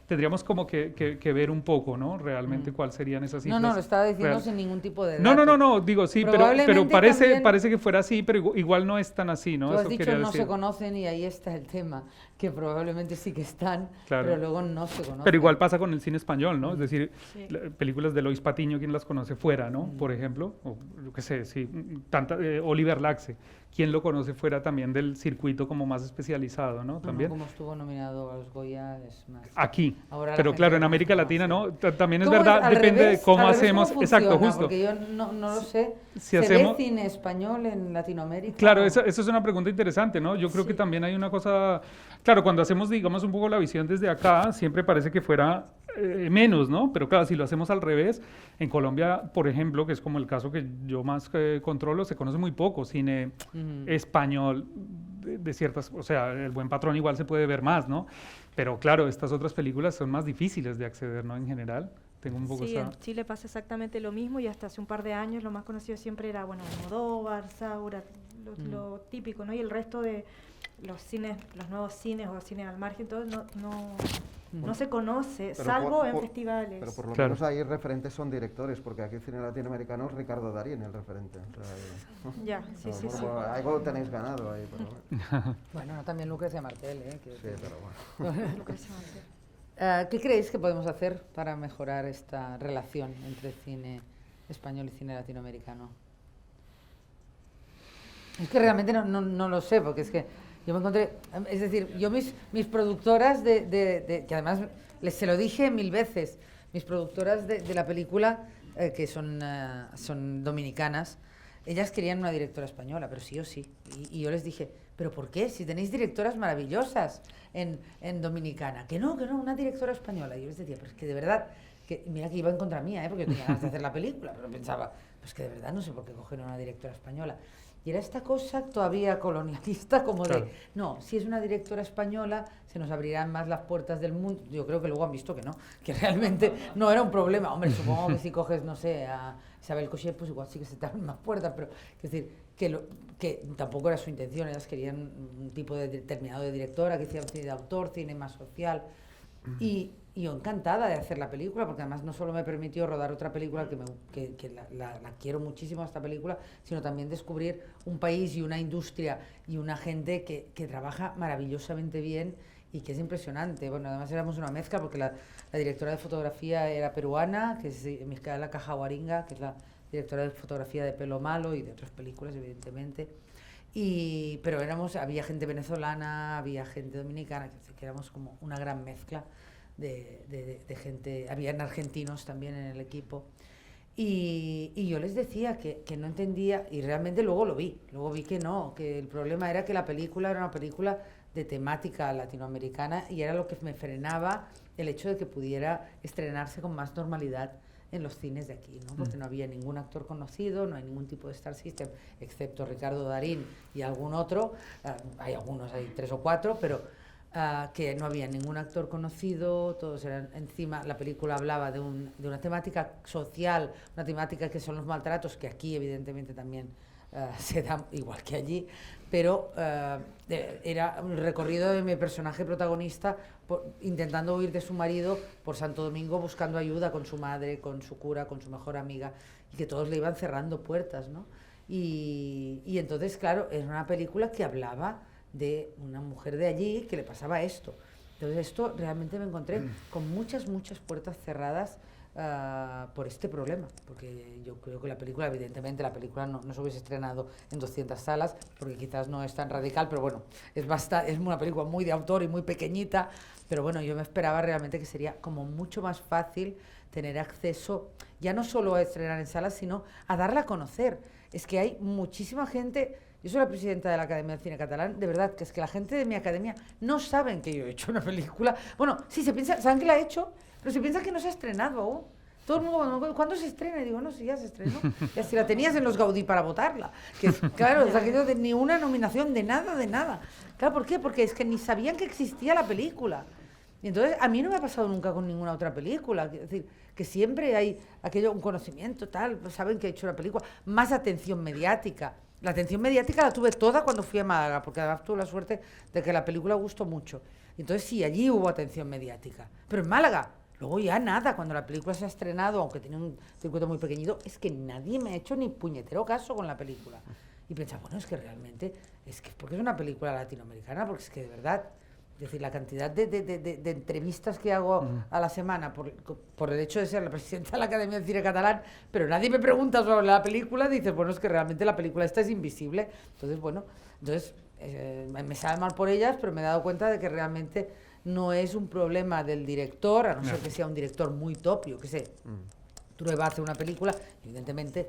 tendríamos como que ver un poco, ¿no? Realmente cuáles serían esas cifras. No, lo estaba diciendo sin ningún tipo de dato. No, digo sí, pero parece que fuera así, pero igual no es tan así, ¿no? Tú has Eso dicho quería no decir. se conocen y ahí está el tema, que probablemente sí que están, pero luego no se conocen. Pero igual pasa con el cine español, ¿no? Es decir, películas de Lois Patiño, ¿quién las conoce fuera, no? Por ejemplo, o yo qué sé, sí, Oliver Laxe, ¿quién lo conoce fuera también del circuito como más especializado, ¿no? También. Como estuvo nominado a los Goya, es más... Aquí, ahora pero claro, en América Latina, ¿no? También es ¿Cómo verdad, depende de cómo hacemos, ¿cómo exacto, funciona? justo. Porque yo no lo sé. Si ¿Se hacemos- ve cine español en Latinoamérica? Claro, esa es una pregunta interesante, ¿no? Yo creo que también hay una cosa, claro, cuando hacemos, digamos, un poco la visión desde acá, siempre parece que fuera menos, ¿no? Pero claro, si lo hacemos al revés, en Colombia, por ejemplo, que es como el caso que yo más controlo, se conoce muy poco cine español de ciertas, o sea, El Buen Patrón igual se puede ver más, ¿no? Pero claro, estas otras películas son más difíciles de acceder, ¿no? En general, tengo un poco Sí, esa... en Chile pasa exactamente lo mismo y hasta hace un par de años lo más conocido siempre era, bueno, Almodóvar, Saura, lo típico, ¿no? Y el resto de los cines, los nuevos cines o cines al margen, todo, no No se conoce, Pero salvo en por- festivales. Pero por lo Claro. menos ahí referentes son directores, porque aquí cine latinoamericano es Ricardo Darín el referente. O sea, Ya, sí, sí, sí. algo tenéis ganado ahí, pero bueno. Bueno, también Lucrecia Martel, Sí, pero bueno. Lucrecia Martel. ¿Qué creéis que podemos hacer para mejorar esta relación entre cine español y cine latinoamericano? Es que realmente no lo sé, porque es que yo me encontré, es decir, yo mis productoras que además se lo dije 1000 veces, mis productoras de la película, que son dominicanas, ellas querían una directora española, pero sí o sí. Y yo les dije, ¿pero por qué? Si tenéis directoras maravillosas en Dominicana. Que no, una directora española. Y yo les decía, pero es que de verdad, que mira que iba en contra mía, porque yo tenía ganas de hacer la película, pero pensaba, pues que de verdad no sé por qué coger una directora española. Y era esta cosa todavía colonialista, como Claro. de, no, si es una directora española, se nos abrirán más las puertas del mundo. Yo creo que luego han visto que no, que realmente no era un problema. Hombre, supongo que si coges, no sé, a Isabel Cochet, pues igual sí que se te abren más puertas, pero es decir, que tampoco era su intención, ellas querían un tipo determinado de directora, que hiciera cine de autor, cine más social. Y yo encantada de hacer la película, porque además no solo me permitió rodar otra película, que la quiero muchísimo esta película, sino también descubrir un país y una industria y una gente que trabaja maravillosamente bien y que es impresionante. Bueno, además éramos una mezcla, porque la directora de fotografía era peruana, que es Micaela Cajaguaringa, que es la directora de fotografía de Pelo Malo y de otras películas, evidentemente. Pero había gente venezolana, había gente dominicana, que éramos como una gran mezcla de gente, habían argentinos también en el equipo. Y yo les decía que no entendía, y realmente luego vi que no, que el problema era que la película era una película de temática latinoamericana y era lo que me frenaba el hecho de que pudiera estrenarse con más normalidad en los cines de aquí, ¿no? Porque no había ningún actor conocido, no hay ningún tipo de Star System, excepto Ricardo Darín y algún otro, hay algunos, hay 3 o 4, pero que no había ningún actor conocido, todos eran, encima la película hablaba de una temática social, una temática que son los maltratos, que aquí evidentemente también se da igual que allí, pero era un recorrido de mi personaje protagonista intentando huir de su marido por Santo Domingo, buscando ayuda con su madre, con su cura, con su mejor amiga, y que todos le iban cerrando puertas, ¿no? Y entonces, claro, era una película que hablaba de una mujer de allí que le pasaba esto. Entonces esto realmente me encontré con muchas puertas cerradas por este problema, porque yo creo que la película, evidentemente la película no se hubiese estrenado en 200 salas, porque quizás no es tan radical, pero bueno, es una película muy de autor y muy pequeñita, pero bueno, yo me esperaba realmente que sería como mucho más fácil tener acceso, ya no solo a estrenar en salas, sino a darla a conocer. Es que hay muchísima gente. Yo soy la presidenta de la Academia de Cine Catalán, de verdad, que es que la gente de mi academia no saben que yo he hecho una película. Bueno, sí, saben que la he hecho, pero se piensan que no se ha estrenado aún. Todo el mundo, ¿cuándo se estrena? Y digo, no, sí, ya se estrenó. Ya si la tenías en los Gaudí para votarla. Que es, claro, es aquello de ni una nominación, de nada. Claro, ¿por qué? Porque es que ni sabían que existía la película. Y entonces, a mí no me ha pasado nunca con ninguna otra película. Es decir, que siempre hay un conocimiento, tal, pues saben que he hecho una película. Más atención mediática. La atención mediática la tuve toda cuando fui a Málaga, porque además tuve la suerte de que la película gustó mucho. Y entonces sí, allí hubo atención mediática. Pero en Málaga, luego ya nada, cuando la película se ha estrenado, aunque tiene un circuito muy pequeñito, es que nadie me ha hecho ni puñetero caso con la película. Y pensaba, bueno, es que realmente, porque es una película latinoamericana, porque es que de verdad, es decir, la cantidad de entrevistas que hago a la semana por el hecho de ser la presidenta de la Academia de Cine Catalán, pero nadie me pregunta sobre la película, dices, bueno, es que realmente la película esta es invisible. Entonces, bueno, me sabe mal por ellas, pero me he dado cuenta de que realmente no es un problema del director, a no ser que sea un director muy top, yo qué sé. Trueba hace una película, evidentemente,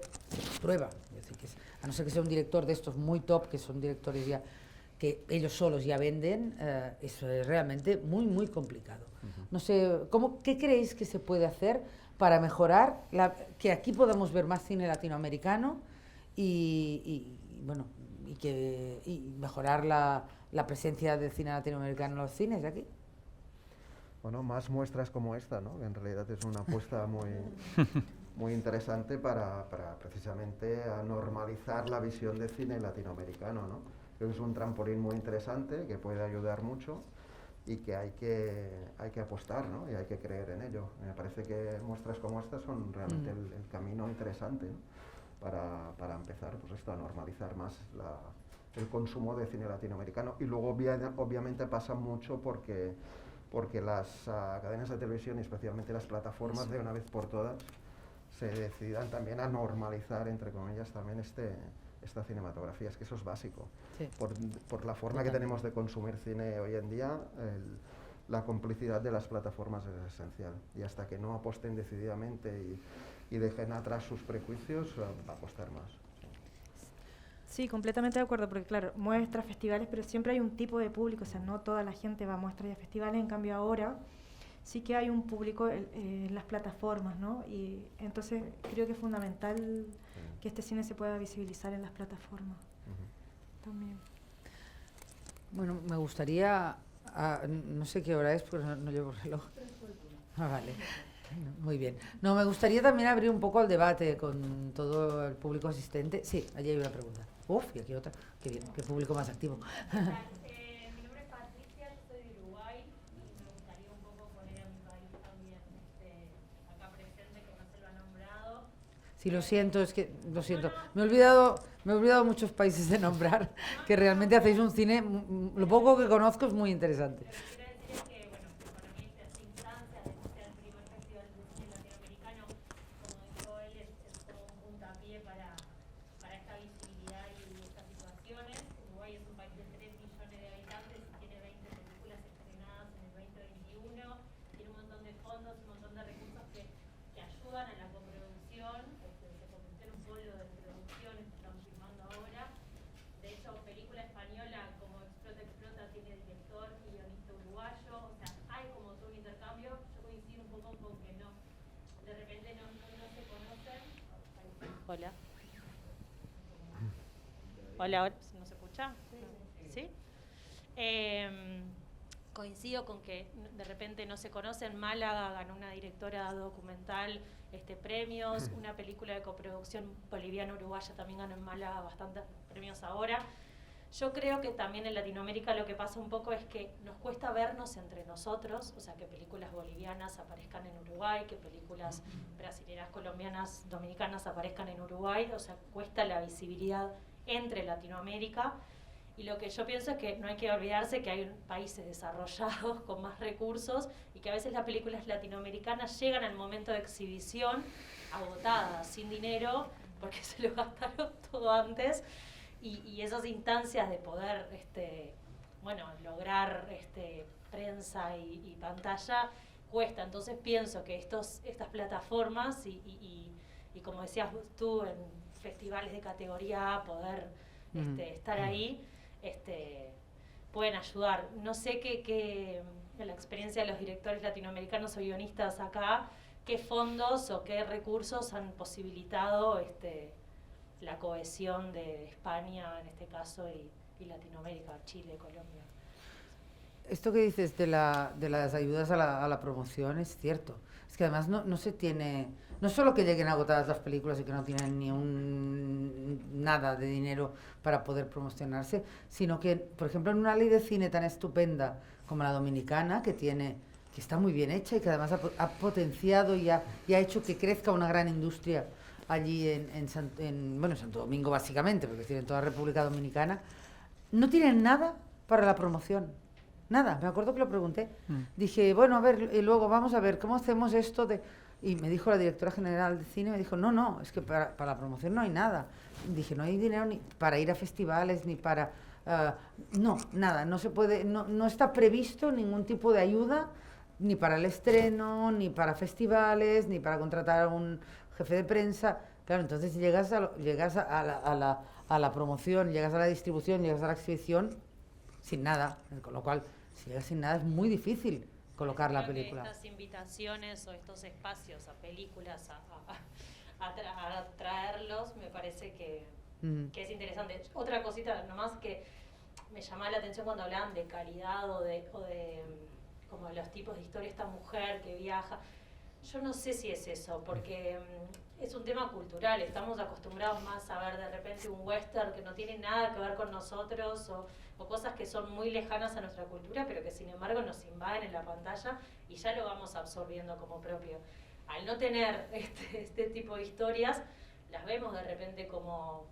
Trueba. Es decir, a no ser que sea un director de estos muy top, que son directores ya que ellos solos ya venden, eso es realmente muy complicado. No sé, ¿qué creéis que se puede hacer para mejorar que aquí podamos ver más cine latinoamericano y mejorar la presencia del cine latinoamericano en los cines de aquí? Bueno, más muestras como esta, ¿no? Que en realidad es una apuesta muy interesante para precisamente a normalizar la visión de cine latinoamericano, ¿no? Creo que es un trampolín muy interesante que puede ayudar mucho y que hay que apostar, ¿no? Y hay que creer en ello. Me parece que muestras como estas son realmente el camino interesante, ¿no? para empezar pues esto, a normalizar más el consumo de cine latinoamericano. Y luego obviamente pasa mucho porque las cadenas de televisión y especialmente las plataformas de una vez por todas se decidan también a normalizar, entre comillas, también esta cinematografía. Es que eso es básico. Sí. Por la forma que tenemos de consumir cine hoy en día, la complicidad de las plataformas es esencial. Y hasta que no aposten decididamente y dejen atrás sus prejuicios, va a costar más. Sí, completamente de acuerdo, porque claro, muestras, festivales, pero siempre hay un tipo de público, o sea, no toda la gente va a muestras y a festivales, en cambio ahora sí que hay un público en las plataformas, ¿no? Y entonces creo que es fundamental que este cine se pueda visibilizar en las plataformas también. Bueno, me gustaría, no sé qué hora es, porque no llevo reloj. Vale. Muy bien. No, me gustaría también abrir un poco el debate con todo el público asistente. Sí, allí hay una pregunta. Uf, y aquí otra. Qué bien, qué público más activo. Mi nombre es Patricia, yo soy de Uruguay y me gustaría un poco poner a mi país también acá presente, que no se lo ha nombrado. Sí, lo siento, es que lo siento. Me he olvidado muchos países de nombrar, que realmente hacéis un cine, lo poco que conozco es muy interesante. Lo que quiero decir es que, bueno, que para mí estas instancias de que sea el primer festival de cine latinoamericano, como dijo él, es como un puntapié para esta visibilidad y estas situaciones. Uruguay es un país de 3 millones de habitantes y tiene 20 películas estrenadas en el 2021, tiene un montón de fondos, un montón de recursos que ayudan a la coproducción, se convirtió en un polo de producciones que están filmando ahora. De hecho, película española como Explota, tiene director y guionista uruguayo, o sea, hay como todo un intercambio. Yo coincido un poco con que no, de repente no se conocen. Hola. Hola, ¿no se escucha? ¿Sí? Coincido con que de repente no se conocen. Málaga ganó una directora documental premios, una película de coproducción boliviano-uruguaya también ganó en Málaga bastantes premios ahora. Yo creo que también en Latinoamérica lo que pasa un poco es que nos cuesta vernos entre nosotros, o sea, que películas bolivianas aparezcan en Uruguay, que películas brasileñas, colombianas, dominicanas aparezcan en Uruguay, o sea, cuesta la visibilidad entre Latinoamérica. Y lo que yo pienso es que no hay que olvidarse que hay países desarrollados con más recursos y que a veces las películas latinoamericanas llegan al momento de exhibición agotadas, sin dinero, porque se lo gastaron todo antes. Y esas instancias de poder lograr prensa y pantalla cuesta. Entonces pienso que estas plataformas y como decías tú, en festivales de categoría A, poder estar ahí, pueden ayudar. No sé qué en la experiencia de los directores latinoamericanos o guionistas acá, qué fondos o qué recursos han posibilitado la cohesión de España, en este caso, y Latinoamérica, Chile, Colombia. Esto que dices de las ayudas a la promoción es cierto. Es que además no se tiene... No solo que lleguen agotadas las películas y que no tienen nada de dinero para poder promocionarse, sino que, por ejemplo, en una ley de cine tan estupenda como la dominicana, que está muy bien hecha y que además ha potenciado y ha hecho que crezca una gran industria allí en Santo Domingo básicamente, porque en toda la República Dominicana, no tienen nada para la promoción. Nada, me acuerdo que lo pregunté. Dije, bueno, a ver, y luego vamos a ver, ¿cómo hacemos esto de...? Y me dijo la directora general de cine, me dijo, no, es que para la promoción no hay nada. Dije, no hay dinero ni para ir a festivales, ni para... no, nada, no se puede, no está previsto ningún tipo de ayuda, ni para el estreno, ni para festivales, ni para contratar a un jefe de prensa. Claro, entonces llegas a la promoción, llegas a la distribución, llegas a la exhibición sin nada, con lo cual, si llegas sin nada es muy difícil colocar la película. Estas invitaciones o estos espacios a películas, a traerlos, me parece que es interesante. Otra cosita nomás que me llamaba la atención cuando hablaban de calidad o de como los tipos de historia, esta mujer que viaja. Yo no sé si es eso, porque es un tema cultural. Estamos acostumbrados más a ver de repente un western que no tiene nada que ver con nosotros o cosas que son muy lejanas a nuestra cultura, pero que sin embargo nos invaden en la pantalla y ya lo vamos absorbiendo como propio. Al no tener este tipo de historias, las vemos de repente como,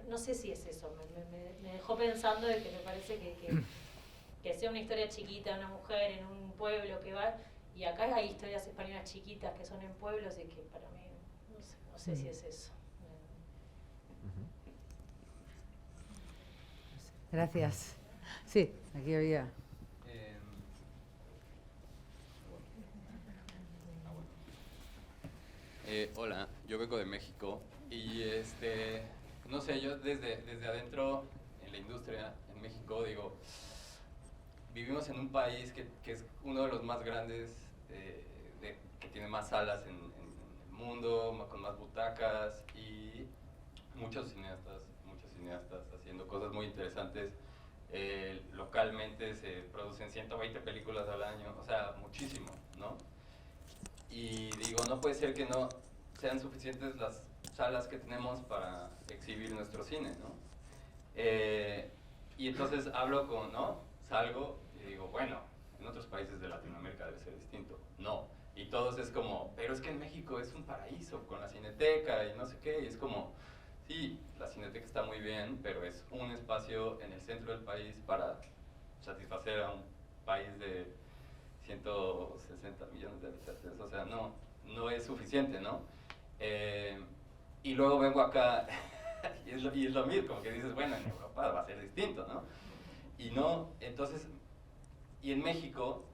no sé si es eso. Me dejó pensando de que me parece que sea una historia chiquita, una mujer en un pueblo que va... Y acá hay historias españolas chiquitas que son en pueblos y que para mí, no sé si es eso. Gracias. Sí, aquí había. Hola, yo vengo de México y no sé, yo desde adentro en la industria en México digo, vivimos en un país que es uno de los más grandes, que tiene más salas en el mundo, con más butacas y muchos cineastas haciendo cosas muy interesantes. Localmente se producen 120 películas al año, o sea, muchísimo, ¿no? Y digo, no puede ser que no sean suficientes las salas que tenemos para exhibir nuestro cine, ¿no? Y entonces hablo salgo y digo, bueno, en otros países de Latinoamérica debe ser distinto. No. Y todos es como, pero es que en México es un paraíso con la Cineteca y no sé qué, y es como, sí, la Cineteca está muy bien, pero es un espacio en el centro del país para satisfacer a un país de 160 millones de habitantes, o sea, no es suficiente, ¿no? Y luego vengo acá y es lo mismo, como que dices, bueno, en Europa va a ser distinto, ¿no? Y no, entonces, y en México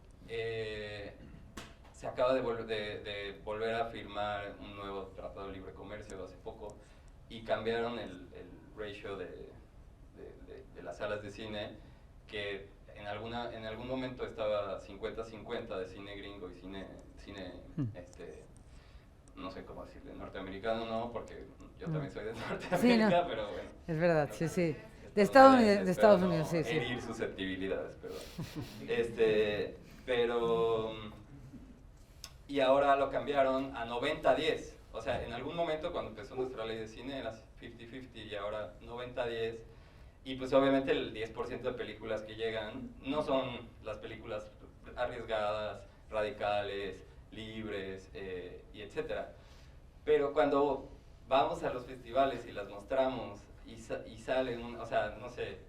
se acaba de volver a firmar un nuevo tratado de libre comercio hace poco y cambiaron el ratio de las salas de cine, que en algún momento estaba 50-50 de cine gringo y cine no sé cómo decirle, norteamericano, no, porque yo también soy de Norteamérica, Sí, no. pero bueno. Es verdad, no, sí. De todas Estados maneras, Unidos, espero sí, no sí. herir susceptibilidades, perdón. Pero... Y ahora lo cambiaron a 90-10. O sea, en algún momento cuando empezó nuestra ley de cine era 50-50 y ahora 90-10. Y pues obviamente el 10% de películas que llegan no son las películas arriesgadas, radicales, libres, y etcétera. Pero cuando vamos a los festivales y las mostramos y salen, o sea, no sé,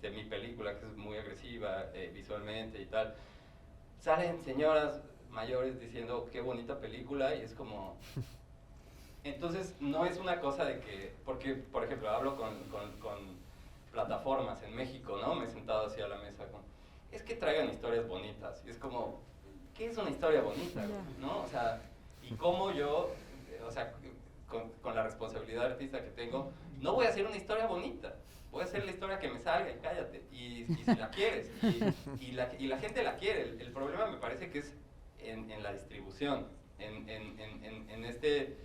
mi película que es muy agresiva visualmente y tal, salen señoras mayores diciendo qué bonita película y es como... Entonces no es una cosa de que, porque por ejemplo hablo con plataformas en México, ¿no? Me he sentado así a la mesa con... Es que traigan historias bonitas y es como, ¿qué es una historia bonita? ¿No? O sea, y cómo yo, o sea, con la responsabilidad de artista que tengo, no voy a hacer una historia bonita, voy a hacer la historia que me salga y cállate, y si la quieres, y la gente la quiere. El problema me parece que es en la distribución, en este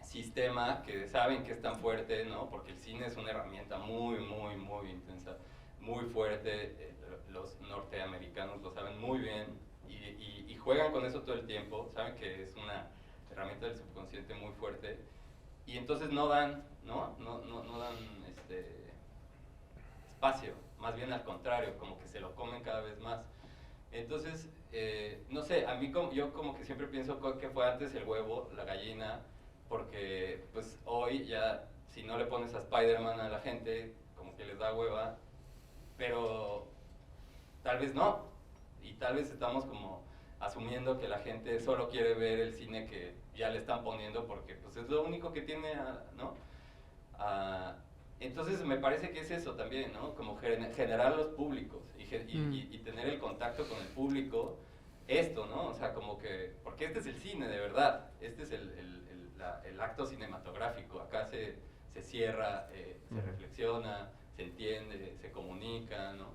sistema que saben que es tan fuerte, ¿no? Porque el cine es una herramienta muy intensa, muy fuerte, los norteamericanos lo saben muy bien y juegan con eso todo el tiempo, saben que es una herramienta del subconsciente muy fuerte y entonces no dan espacio, más bien al contrario, como que se lo comen cada vez más. Entonces, no sé, a mí yo como que siempre pienso que fue antes el huevo, la gallina, porque pues hoy ya si no le pones a Spider-Man a la gente, como que les da hueva, pero tal vez no, y tal vez estamos como asumiendo que la gente solo quiere ver el cine que ya le están poniendo porque pues es lo único que tiene, ¿no? Entonces me parece que es eso también, ¿no? Como generar los públicos y tener el contacto con el público, ¿no? O sea, como que, porque este es el cine de verdad, este es el acto cinematográfico, acá se cierra, se reflexiona, se entiende, se comunica, ¿no?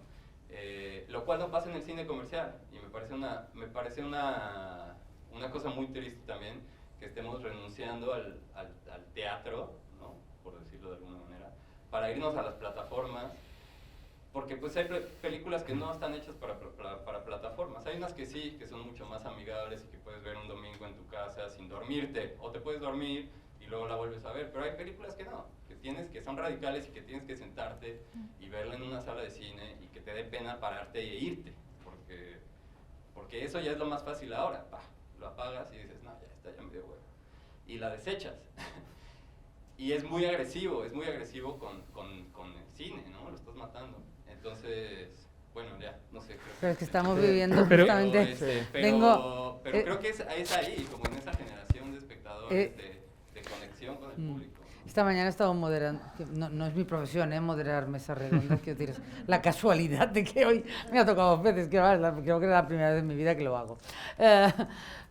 Lo cual no pasa en el cine comercial y me parece una cosa muy triste también que estemos renunciando al teatro, ¿no? Por decirlo de alguna manera, para irnos a las plataformas porque pues hay películas que no están hechas para plataformas. Hay unas que sí, que son mucho más amigables y que puedes ver un domingo en tu casa sin dormirte, o te puedes dormir y luego la vuelves a ver, pero hay películas que no, que son radicales y que tienes que sentarte y verla en una sala de cine y que te dé pena pararte e irte, porque eso ya es lo más fácil ahora, lo apagas y dices, no, ya está, ya me dio huevo, y la desechas. Y es muy agresivo con el cine, ¿no? Lo estás matando. Entonces, bueno, ya, no sé. Pero es que estamos viviendo Pero- justamente... Pero creo que es ahí, como en esa generación de espectadores, de conexión con el público. Esta mañana he estado moderando, que no es mi profesión, moderar mesas redondas, quiero decir, es la casualidad de que hoy me ha tocado 2 veces, creo que es la primera vez en mi vida que lo hago.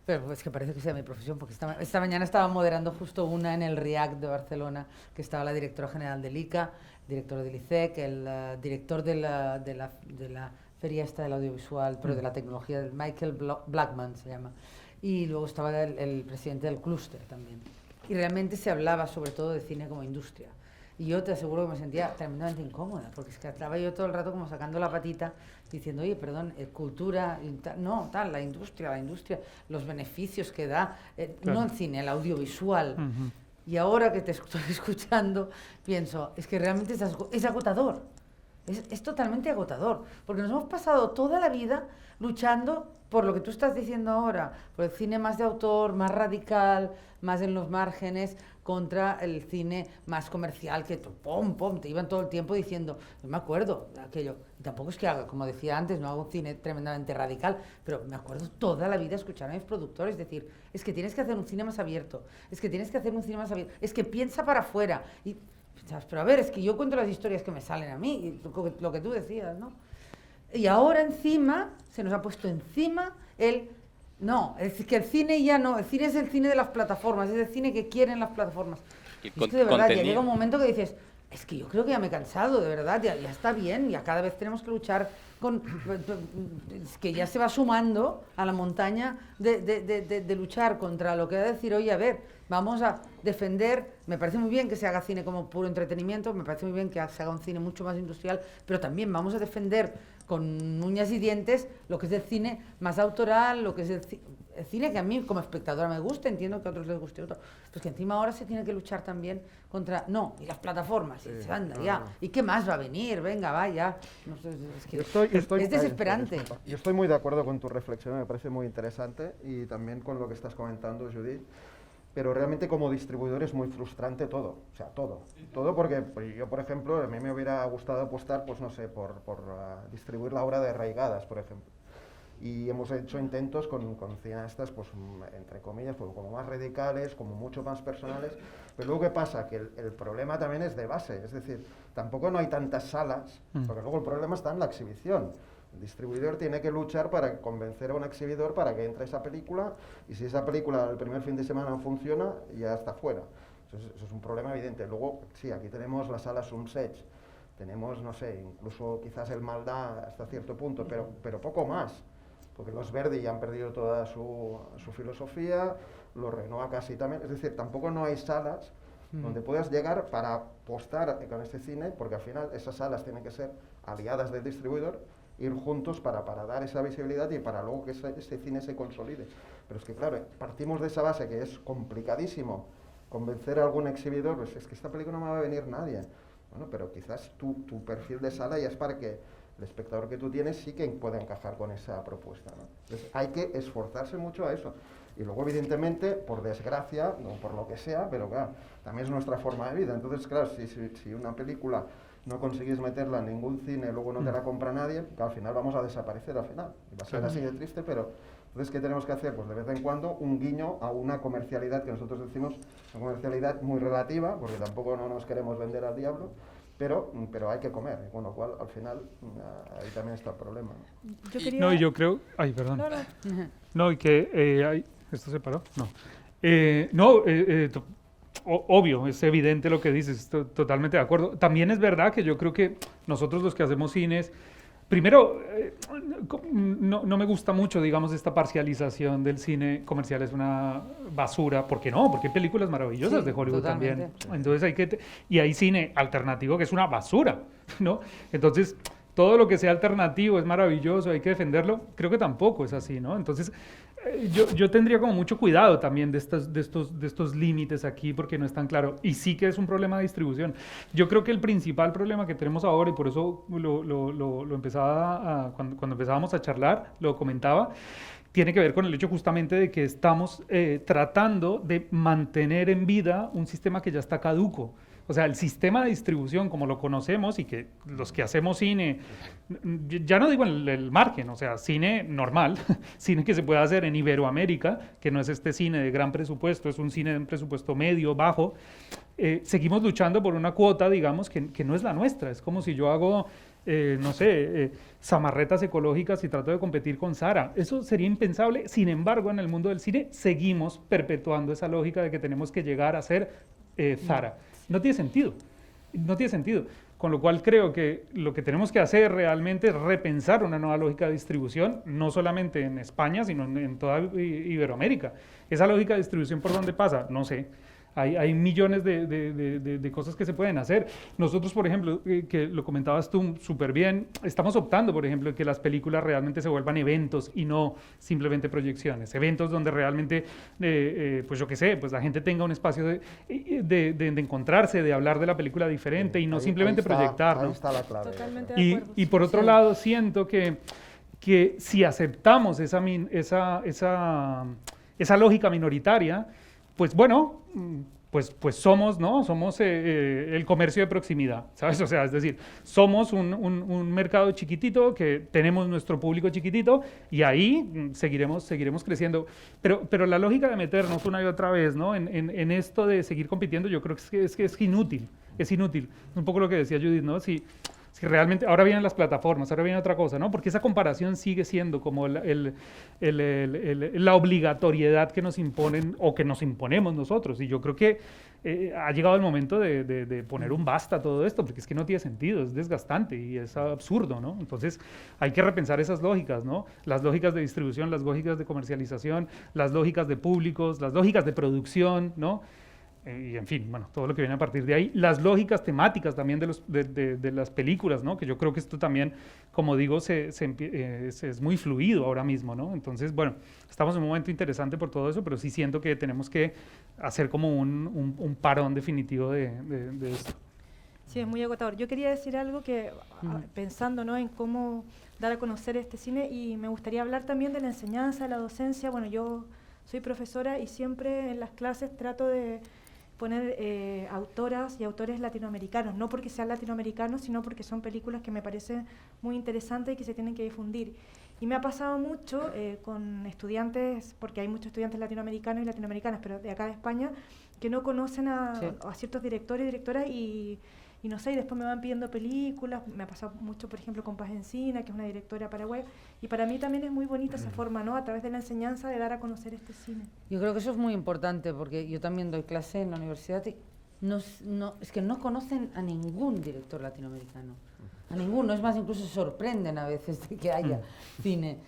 Pero es que parece que sea mi profesión, porque esta mañana estaba moderando justo una en el RIAC de Barcelona, que estaba la directora general del ICA, director del ICEC, el director de la feria esta del audiovisual, pero de la tecnología, Michael Blackman se llama, y luego estaba el presidente del clúster también. Y realmente se hablaba sobre todo de cine como industria. Y yo te aseguro que me sentía tremendamente incómoda, porque es que estaba yo todo el rato como sacando la patita, diciendo, oye, perdón, cultura, la industria, los beneficios que da, Claro. no el cine, el audiovisual. Ujú. Y ahora que te estoy escuchando, pienso, es que realmente es agotador. Es totalmente agotador, porque nos hemos pasado toda la vida luchando por lo que tú estás diciendo ahora, por el cine más de autor, más radical, más en los márgenes, contra el cine más comercial que te iban todo el tiempo diciendo, no me acuerdo de aquello, y tampoco es que haga, como decía antes, no hago cine tremendamente radical, pero me acuerdo toda la vida escuchar a mis productores decir, es que tienes que hacer un cine más abierto, es que tienes que hacer un cine más abierto, es que piensa para afuera, y pensabas, pero a ver, es que yo cuento las historias que me salen a mí, y lo que tú decías, ¿no? Y ahora encima, se nos ha puesto encima no, es que el cine ya no, el cine es el cine de las plataformas, es el cine que quieren las plataformas. Y Y es que de verdad, ya contenido. llega un momento que dices, es que yo creo que ya me he cansado, de verdad, ya está bien, ya cada vez tenemos que luchar con... Es que ya se va sumando a la montaña de luchar contra lo que va a decir, oye, a ver, vamos a defender, me parece muy bien que se haga cine como puro entretenimiento, me parece muy bien que se haga un cine mucho más industrial, pero también vamos a defender con uñas y dientes lo que es el cine más autoral, lo que es el cine que a mí como espectadora me gusta, entiendo que a otros les guste otro, pues que encima ahora se tiene que luchar también contra, y las plataformas, y anda, ya, ¿y qué más va a venir? Venga, va, ya, no sé, es que es desesperante. Yo estoy muy de acuerdo con tu reflexión, me parece muy interesante, y también con lo que estás comentando, Judith. Pero realmente como distribuidor es muy frustrante todo, o sea, todo porque pues, yo, por ejemplo, a mí me hubiera gustado apostar, pues no sé, por distribuir la obra de Raigadas, por ejemplo. Y hemos hecho intentos con cineastas, pues entre comillas, pues, como más radicales, como mucho más personales, pero luego ¿qué pasa? Que el problema también es de base, es decir, tampoco no hay tantas salas, porque luego el problema está en la exhibición. El distribuidor tiene que luchar para convencer a un exhibidor para que entre esa película, y si esa película el primer fin de semana no funciona, ya está fuera. Eso es un problema evidente. Luego, sí, aquí tenemos la sala Sunset, tenemos, no sé, incluso quizás el Maldá hasta cierto punto, pero poco más, porque los Verdi ya han perdido toda su filosofía, los Renoir casi también, es decir, tampoco no hay salas donde puedas llegar para apostar con este cine, porque al final esas salas tienen que ser aliadas del distribuidor, ir juntos para dar esa visibilidad y para luego que este cine se consolide. Pero es que claro, partimos de esa base que es complicadísimo convencer a algún exhibidor, pues es que esta película no me va a venir nadie. Bueno, pero quizás tu perfil de sala ya es para que el espectador que tú tienes sí que pueda encajar con esa propuesta, ¿no? Entonces hay que esforzarse mucho a eso. Y luego, evidentemente, por desgracia, o por lo que sea, pero claro, también es nuestra forma de vida. Entonces, claro, si una película no consigues meterla en ningún cine, luego no te la compra nadie, que al final vamos a desaparecer al final. Y va a ser así de triste, pero entonces, ¿qué tenemos que hacer? Pues de vez en cuando un guiño a una comercialidad que nosotros decimos, una comercialidad muy relativa, porque tampoco no nos queremos vender al diablo, pero hay que comer, con lo cual al final ahí también está el problema, ¿no? Yo quería... No, y yo creo... Ay, perdón. No, no. No, y que... ¿esto se paró? No. Obvio, es evidente lo que dices, totalmente de acuerdo. También es verdad que yo creo que nosotros los que hacemos cines, primero, no me gusta mucho, digamos, esta parcialización del cine comercial, es una basura. ¿Por qué no? Porque hay películas maravillosas Sí, de Hollywood totalmente. también. Entonces y hay cine alternativo que es una basura, ¿no? Entonces, todo lo que sea alternativo es maravilloso, hay que defenderlo, creo que tampoco es así, ¿no? Entonces, yo tendría como mucho cuidado también de estos límites aquí porque no es tan claro. Y sí que es un problema de distribución. Yo creo que el principal problema que tenemos ahora, y por eso lo empezaba cuando empezábamos a charlar, lo comentaba, tiene que ver con el hecho justamente de que estamos tratando de mantener en vida un sistema que ya está caduco. O sea, el sistema de distribución como lo conocemos y que los que hacemos cine, ya no digo el margen, o sea, cine normal, cine que se puede hacer en Iberoamérica, que no es este cine de gran presupuesto, es un cine de un presupuesto medio, bajo, seguimos luchando por una cuota, digamos, que no es la nuestra. Es como si yo hago, no sé, zamarretas ecológicas y trato de competir con Zara. Eso sería impensable. Sin embargo, en el mundo del cine seguimos perpetuando esa lógica de que tenemos que llegar a ser Zara. No tiene sentido, no tiene sentido. Con lo cual creo que lo que tenemos que hacer realmente es repensar una nueva lógica de distribución, no solamente en España, sino en toda Iberoamérica. Esa lógica de distribución, ¿por dónde pasa? No sé. Hay millones de cosas que se pueden hacer. Nosotros, por ejemplo, que lo comentabas tú súper bien, estamos optando, por ejemplo, que las películas realmente se vuelvan eventos y no simplemente proyecciones. Eventos donde realmente, pues yo qué sé, pues la gente tenga un espacio de encontrarse, de hablar de la película diferente y no simplemente proyectar, ¿no? Ahí está la clave. Totalmente de acuerdo. Y por otro lado, siento que si aceptamos esa lógica minoritaria, pues bueno, pues somos, ¿no? Somos el comercio de proximidad, ¿sabes? O sea, es decir, somos un mercado chiquitito, que tenemos nuestro público chiquitito y ahí seguiremos creciendo. Pero la lógica de meternos una y otra vez, ¿no? En esto de seguir compitiendo, yo creo que es inútil, es inútil. Un poco lo que decía Judith, ¿no? Si realmente, ahora vienen las plataformas, ahora viene otra cosa, ¿no? Porque esa comparación sigue siendo como la obligatoriedad que nos imponen o que nos imponemos nosotros. Y yo creo que ha llegado el momento de poner un basta a todo esto, porque es que no tiene sentido, es desgastante y es absurdo, ¿no? Entonces hay que repensar esas lógicas, ¿no? Las lógicas de distribución, las lógicas de comercialización, las lógicas de públicos, las lógicas de producción, ¿no? Y en fin, bueno, todo lo que viene a partir de ahí. Las lógicas temáticas también de las películas, ¿no? Que yo creo que esto también, como digo, es muy fluido ahora mismo, ¿no? Entonces, bueno, estamos en un momento interesante por todo eso, pero sí siento que tenemos que hacer como un parón definitivo de esto. Sí, es muy agotador. Yo quería decir algo que, pensando, ¿no?, en cómo dar a conocer este cine, y me gustaría hablar también de la enseñanza, de la docencia. Bueno, yo soy profesora y siempre en las clases trato de poner autoras y autores latinoamericanos, no porque sean latinoamericanos, sino porque son películas que me parecen muy interesantes y que se tienen que difundir. Y me ha pasado mucho con estudiantes, porque hay muchos estudiantes latinoamericanos y latinoamericanas, pero de acá de España, que no conocen a ciertos directores y directoras y no sé, y después me van pidiendo películas. Me ha pasado mucho, por ejemplo, con Paz Encina, que es una directora paraguaya, y para mí también es muy bonita esa forma, ¿no?, a través de la enseñanza, de dar a conocer este cine. Yo creo que eso es muy importante, porque yo también doy clase en la universidad y es que no conocen a ningún director latinoamericano, a ninguno. Es más, incluso se sorprenden a veces de que haya cine,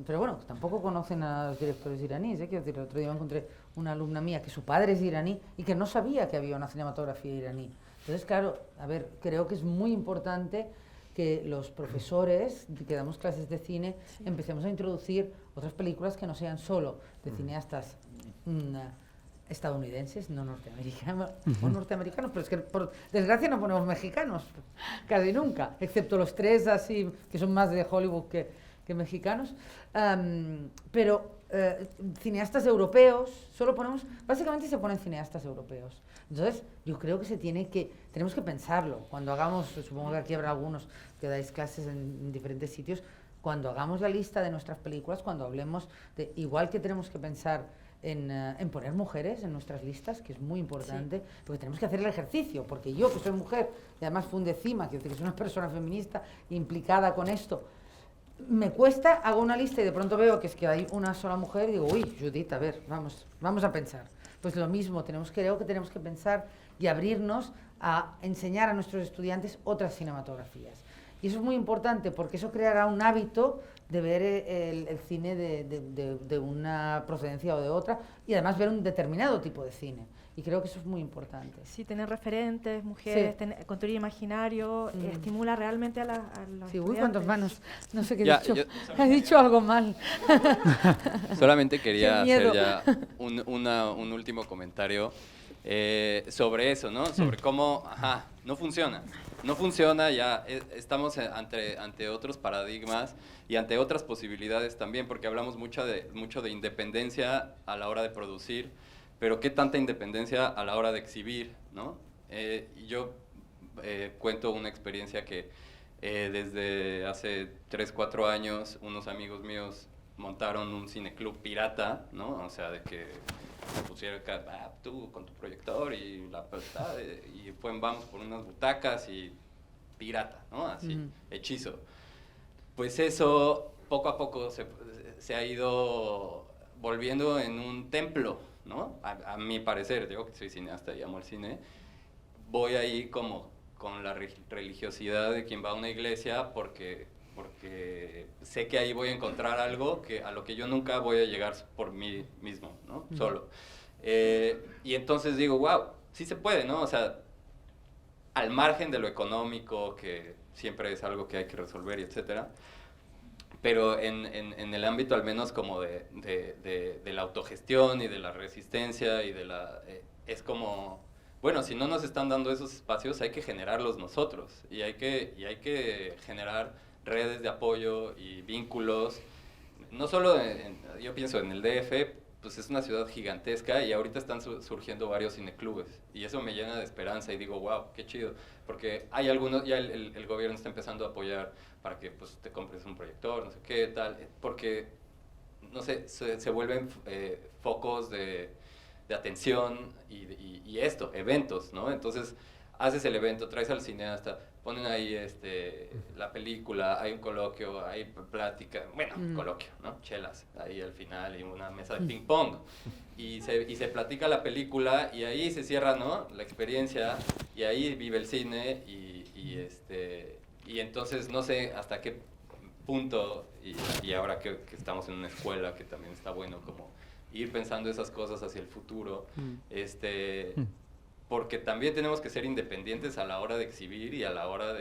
pero bueno, tampoco conocen a los directores iraníes. Quiero decir, el otro día encontré una alumna mía que su padre es iraní y que no sabía que había una cinematografía iraní. Entonces, claro, a ver, creo que es muy importante que los profesores que damos clases de cine empecemos a introducir otras películas que no sean solo de cineastas estadounidenses, no norteamericanos, o norteamericanos, pero es que por desgracia no ponemos mexicanos, casi nunca, excepto los tres así, que son más de Hollywood que mexicanos, pero cineastas europeos, solo ponemos, básicamente se ponen cineastas europeos. Entonces, yo creo que tenemos que pensarlo, cuando hagamos, supongo que aquí habrá algunos que dais clases en diferentes sitios, cuando hagamos la lista de nuestras películas, cuando hablemos de, igual que tenemos que pensar en poner mujeres en nuestras listas, que es muy importante, porque tenemos que hacer el ejercicio, porque yo, que soy mujer, y además Fundecima, que soy una persona feminista implicada con esto, me cuesta, hago una lista y de pronto veo que es que hay una sola mujer y digo, uy, Judith, a ver, vamos a pensar. Pues lo mismo, creo que tenemos que pensar y abrirnos a enseñar a nuestros estudiantes otras cinematografías. Y eso es muy importante porque eso creará un hábito de ver el cine de una procedencia o de otra, y además ver un determinado tipo de cine. Y creo que eso es muy importante. Sí, tener referentes, mujeres, Sí. construir imaginario, estimula realmente a los Sí, uy, estudiantes. cuántas manos. No sé qué he Ya, dicho. yo- He dicho algo mal. Solamente quería Qué hacer miedo. ya un último comentario sobre eso, ¿no? Sobre cómo, no funciona. No funciona, ya estamos ante otros paradigmas y ante otras posibilidades también, porque hablamos mucho de independencia a la hora de producir, pero ¿qué tanta independencia a la hora de exhibir, ¿no? Yo cuento una experiencia que desde hace 3, 4 años unos amigos míos montaron un cineclub pirata, ¿no? O sea, de que se pusieron tú con tu proyector y vamos por unas butacas y pirata, ¿no? Así, hechizo. Pues eso poco a poco se ha ido volviendo en un templo, ¿no? A mi parecer, yo que soy cineasta y amo el cine, voy ahí como con la religiosidad de quien va a una iglesia porque sé que ahí voy a encontrar algo a lo que yo nunca voy a llegar por mí mismo, ¿no? Solo. Y entonces digo, wow, sí se puede, ¿no? O sea, al margen de lo económico, que siempre es algo que hay que resolver y etcétera, pero en el ámbito al menos como de la autogestión y de la resistencia y es como, bueno, si no nos están dando esos espacios, hay que generarlos nosotros y hay que generar redes de apoyo y vínculos. No solo, yo pienso en el DF, pues es una ciudad gigantesca y ahorita están surgiendo varios cineclubes y eso me llena de esperanza y digo, wow, qué chido, porque hay algunos, ya el gobierno está empezando a apoyar para que pues te compres un proyector, no sé qué, tal, porque, no sé, se vuelven focos de atención y eventos, ¿no? Entonces, haces el evento, traes al cineasta, ponen ahí la película, hay un coloquio, hay plática, bueno, coloquio, ¿no? Chelas, ahí al final y una mesa de ping pong. Y se platica la película y ahí se cierra, ¿no? La experiencia y ahí vive el cine y entonces no sé hasta qué punto y ahora que estamos en una escuela que también está bueno como ir pensando esas cosas hacia el futuro, porque también tenemos que ser independientes a la hora de exhibir y a la hora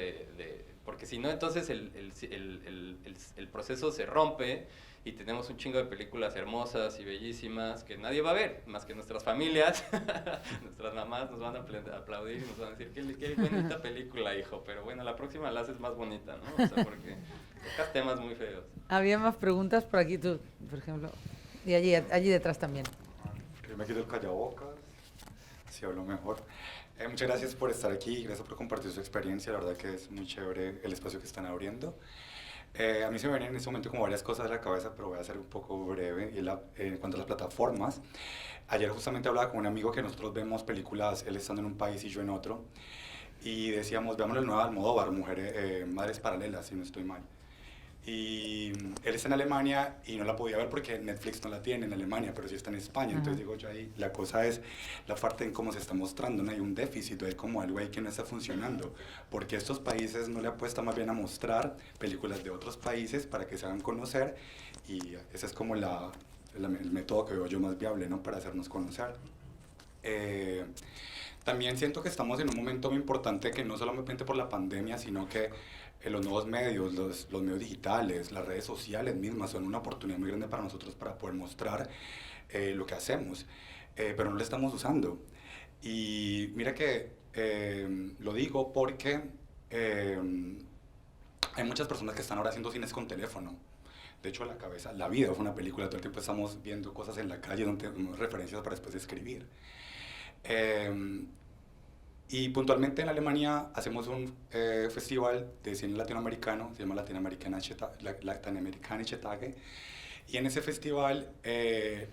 porque si no, entonces el proceso se rompe y tenemos un chingo de películas hermosas y bellísimas que nadie va a ver, más que nuestras familias, nuestras mamás nos van a aplaudir y nos van a decir, qué bonita película, hijo, pero bueno, la próxima la haces más bonita, ¿no? O sea, porque tocas temas muy feos. Había más preguntas por aquí, tú, por ejemplo, y allí detrás también. Yo me quito el callabocas, si hablo mejor. Muchas gracias por estar aquí, gracias por compartir su experiencia, la verdad que es muy chévere el espacio que están abriendo. A mí se me vienen en este momento como varias cosas a la cabeza, pero voy a ser un poco breve. En cuanto a las plataformas, ayer justamente hablaba con un amigo que nosotros vemos películas, él estando en un país y yo en otro, y decíamos, veamos el nuevo Almodóvar, Madres Paralelas, si no estoy mal. Y él está en Alemania y no la podía ver porque Netflix no la tiene en Alemania, pero sí está en España. Entonces digo yo ahí, la cosa es la parte en cómo se está mostrando, ¿no? Hay un déficit, hay como algo ahí que no está funcionando, porque estos países no le apuestan más bien a mostrar películas de otros países para que se hagan conocer, y ese es como el método que veo yo más viable, ¿no? Para hacernos conocer. También siento que estamos en un momento muy importante que no solamente por la pandemia, sino que los nuevos medios, los medios digitales, las redes sociales mismas son una oportunidad muy grande para nosotros para poder mostrar lo que hacemos, pero no lo estamos usando. Y mira que lo digo porque hay muchas personas que están ahora haciendo cines con teléfono. De hecho, La Vida fue una película, todo el tiempo estamos viendo cosas en la calle donde tenemos referencias para después escribir. Y puntualmente en Alemania hacemos un festival de cine latinoamericano, se llama Lateinamerikanische Tage, y en ese festival me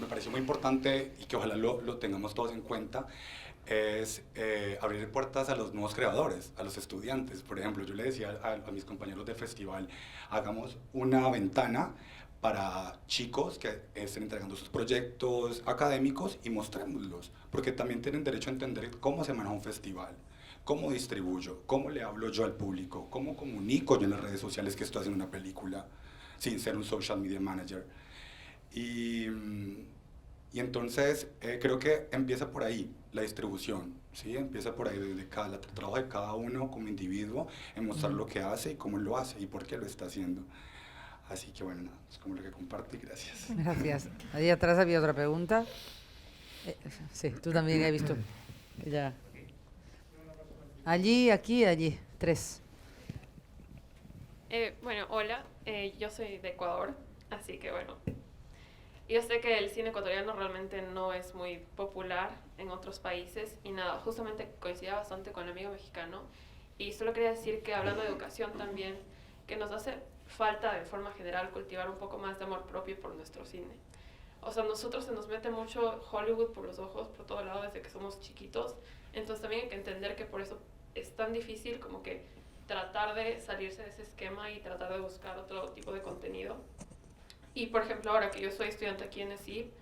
pareció muy importante y que ojalá lo tengamos todos en cuenta, es abrir puertas a los nuevos creadores, a los estudiantes. Por ejemplo, yo le decía a mis compañeros del festival, hagamos una ventana para chicos que estén entregando sus proyectos académicos y mostrémoslos, porque también tienen derecho a entender cómo se maneja un festival. ¿Cómo distribuyo? ¿Cómo le hablo yo al público? ¿Cómo comunico yo en las redes sociales que estoy haciendo una película sin ser un social media manager? Y entonces creo que empieza por ahí la distribución, ¿sí? Empieza por ahí desde el trabajo de cada uno como individuo en mostrar lo que hace y cómo lo hace y por qué lo está haciendo. Así que bueno, nada, es como lo que comparto y gracias. Gracias. Ahí atrás había otra pregunta. Sí, tú también he visto. Ya. Allí, aquí, allí. 3. Bueno, hola, yo soy de Ecuador, así que bueno, yo sé que el cine ecuatoriano realmente no es muy popular en otros países y nada, justamente coincidía bastante con el amigo mexicano y solo quería decir que hablando de educación también, que nos hace falta de forma general cultivar un poco más de amor propio por nuestro cine. O sea, nosotros se nos mete mucho Hollywood por los ojos, por todo lado, desde que somos chiquitos, entonces también hay que entender que por eso es tan difícil como que tratar de salirse de ese esquema y tratar de buscar otro tipo de contenido. Y por ejemplo, ahora que yo soy estudiante aquí en ESIP,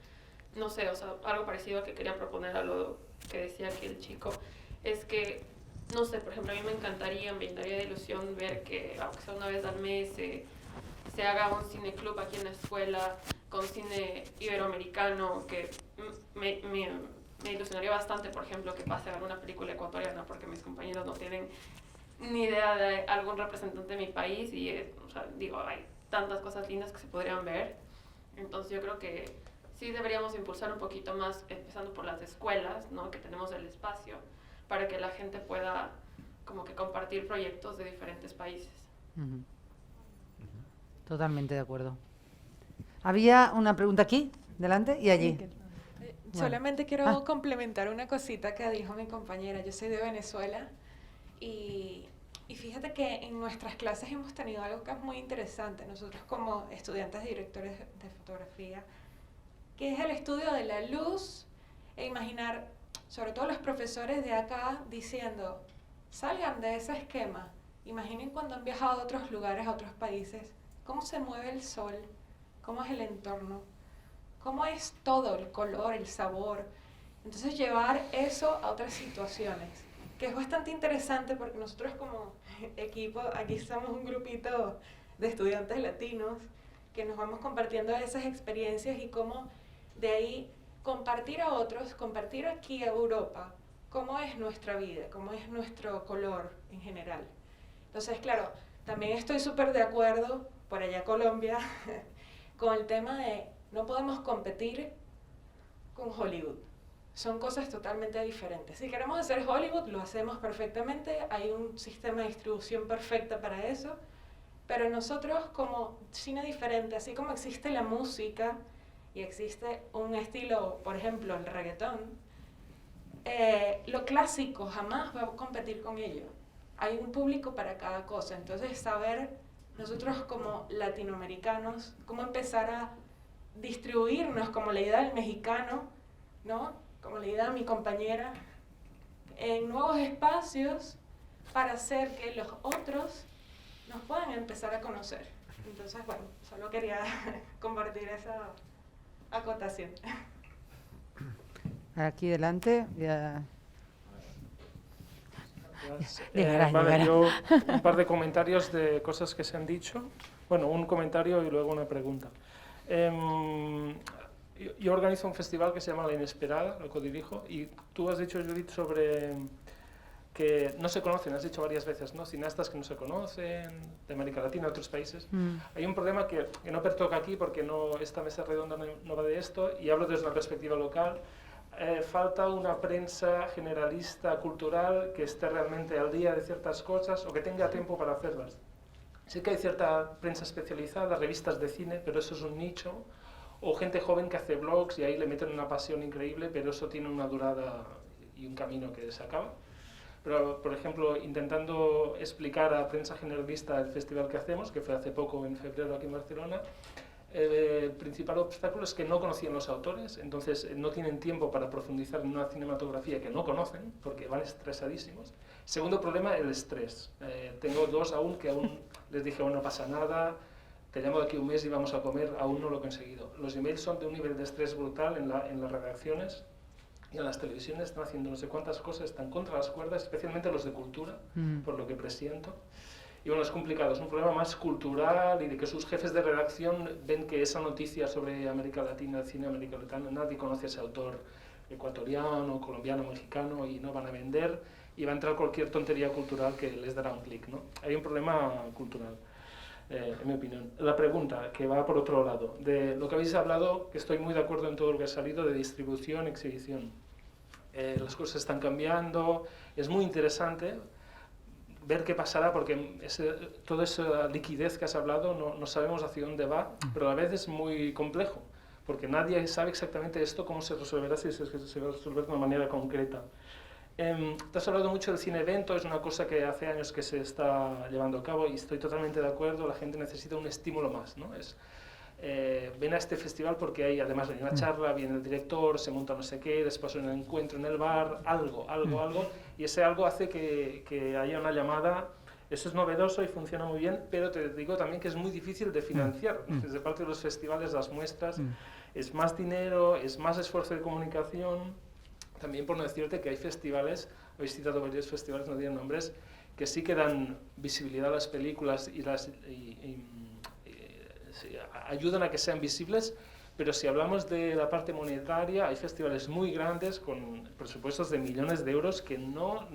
no sé, o sea, algo parecido a que quería proponer a lo que decía aquí el chico, es que, no sé, por ejemplo, a mí me llenaría de ilusión ver que, aunque sea una vez al mes, se haga un cineclub aquí en la escuela, con cine iberoamericano, que me ilusionaría bastante, por ejemplo, que pase a ver una película ecuatoriana, porque mis compañeros no tienen ni idea de algún representante de mi país y, o sea, digo, hay tantas cosas lindas que se podrían ver. Entonces yo creo que sí deberíamos impulsar un poquito más, empezando por las escuelas, ¿no? Que tenemos el espacio, para que la gente pueda como que compartir proyectos de diferentes países. Totalmente de acuerdo. Había una pregunta aquí, delante y allí. Solamente quiero complementar una cosita que dijo mi compañera. Yo soy de Venezuela y fíjate que en nuestras clases hemos tenido algo que es muy interesante, nosotros como estudiantes de directores de fotografía, que es el estudio de la luz e imaginar, sobre todo los profesores de acá, diciendo, salgan de ese esquema, imaginen cuando han viajado a otros lugares, a otros países, cómo se mueve el sol, cómo es el entorno, cómo es todo, el color, el sabor. Entonces llevar eso a otras situaciones, que es bastante interesante porque nosotros como equipo, aquí somos un grupito de estudiantes latinos que nos vamos compartiendo esas experiencias y cómo de ahí compartir a otros, compartir aquí a Europa, cómo es nuestra vida, cómo es nuestro color en general. Entonces, claro, también estoy súper de acuerdo, por allá Colombia, con el tema de no podemos competir con Hollywood. Son cosas totalmente diferentes. Si queremos hacer Hollywood, lo hacemos perfectamente, hay un sistema de distribución perfecto para eso, pero nosotros como cine diferente, así como existe la música y existe un estilo, por ejemplo, el reggaetón, lo clásico jamás va a competir con ello. Hay un público para cada cosa, entonces saber nosotros como latinoamericanos cómo empezar a distribuirnos como la idea del mexicano, ¿no? Como la idea de mi compañera, en nuevos espacios para hacer que los otros nos puedan empezar a conocer. Entonces, bueno, solo quería compartir esa acotación. Aquí delante, ya. Vale, yo un par de comentarios de cosas que se han dicho. Bueno, un comentario y luego una pregunta. Yo organizo un festival que se llama La Inesperada, lo codirijo, y tú has dicho, Judith, sobre que no se conocen, has dicho varias veces, ¿no? Cineastas que no se conocen, de América Latina, de otros países. Hay un problema que no pertoca aquí porque no, esta mesa redonda no va de esto, y hablo desde una perspectiva local. Falta una prensa generalista cultural que esté realmente al día de ciertas cosas o que tenga tiempo para hacerlas. Sí que hay cierta prensa especializada, revistas de cine, pero eso es un nicho, o gente joven que hace blogs y ahí le meten una pasión increíble, pero eso tiene una durada y un camino que se acaba. Pero, por ejemplo, intentando explicar a prensa generalista el festival que hacemos, que fue hace poco, en febrero, aquí en Barcelona, el principal obstáculo es que no conocían los autores, entonces no tienen tiempo para profundizar en una cinematografía que no conocen, porque van estresadísimos. Segundo problema, el estrés. Tengo dos aún que aún les dije, bueno, no pasa nada, te llamo de aquí un mes y vamos a comer, aún no lo he conseguido. Los emails son de un nivel de estrés brutal en las redacciones, y en las televisiones están haciendo no sé cuántas cosas, están contra las cuerdas, especialmente los de cultura, por lo que presiento. Y bueno, es complicado, es un problema más cultural y de que sus jefes de redacción ven que esa noticia sobre América Latina, el cine americano, nadie conoce a ese autor ecuatoriano, colombiano, mexicano y no van a vender y va a entrar cualquier tontería cultural que les dará un clic, ¿no? Hay un problema cultural, en mi opinión. La pregunta, que va por otro lado, de lo que habéis hablado, que estoy muy de acuerdo en todo lo que ha salido, de distribución, exhibición. Las cosas están cambiando, es muy interesante ver qué pasará, porque toda esa liquidez que has hablado no sabemos hacia dónde va, pero a la vez es muy complejo, porque nadie sabe exactamente esto, cómo se resolverá, si se va a resolver de una manera concreta. Te has hablado mucho del cine evento, es una cosa que hace años que se está llevando a cabo y estoy totalmente de acuerdo, la gente necesita un estímulo más, ¿no? Ven a este festival porque hay además de una charla, viene el director, se monta no sé qué, después un encuentro en el bar, algo, y ese algo hace que haya una llamada. Eso es novedoso y funciona muy bien, pero te digo también que es muy difícil de financiar. Desde parte de los festivales, las muestras, es más dinero, es más esfuerzo de comunicación. También por no decirte que hay festivales, habéis citado varios festivales, no diré nombres, que sí que dan visibilidad a las películas y ayudan a que sean visibles, pero si hablamos de la parte monetaria, hay festivales muy grandes con presupuestos de millones de euros que no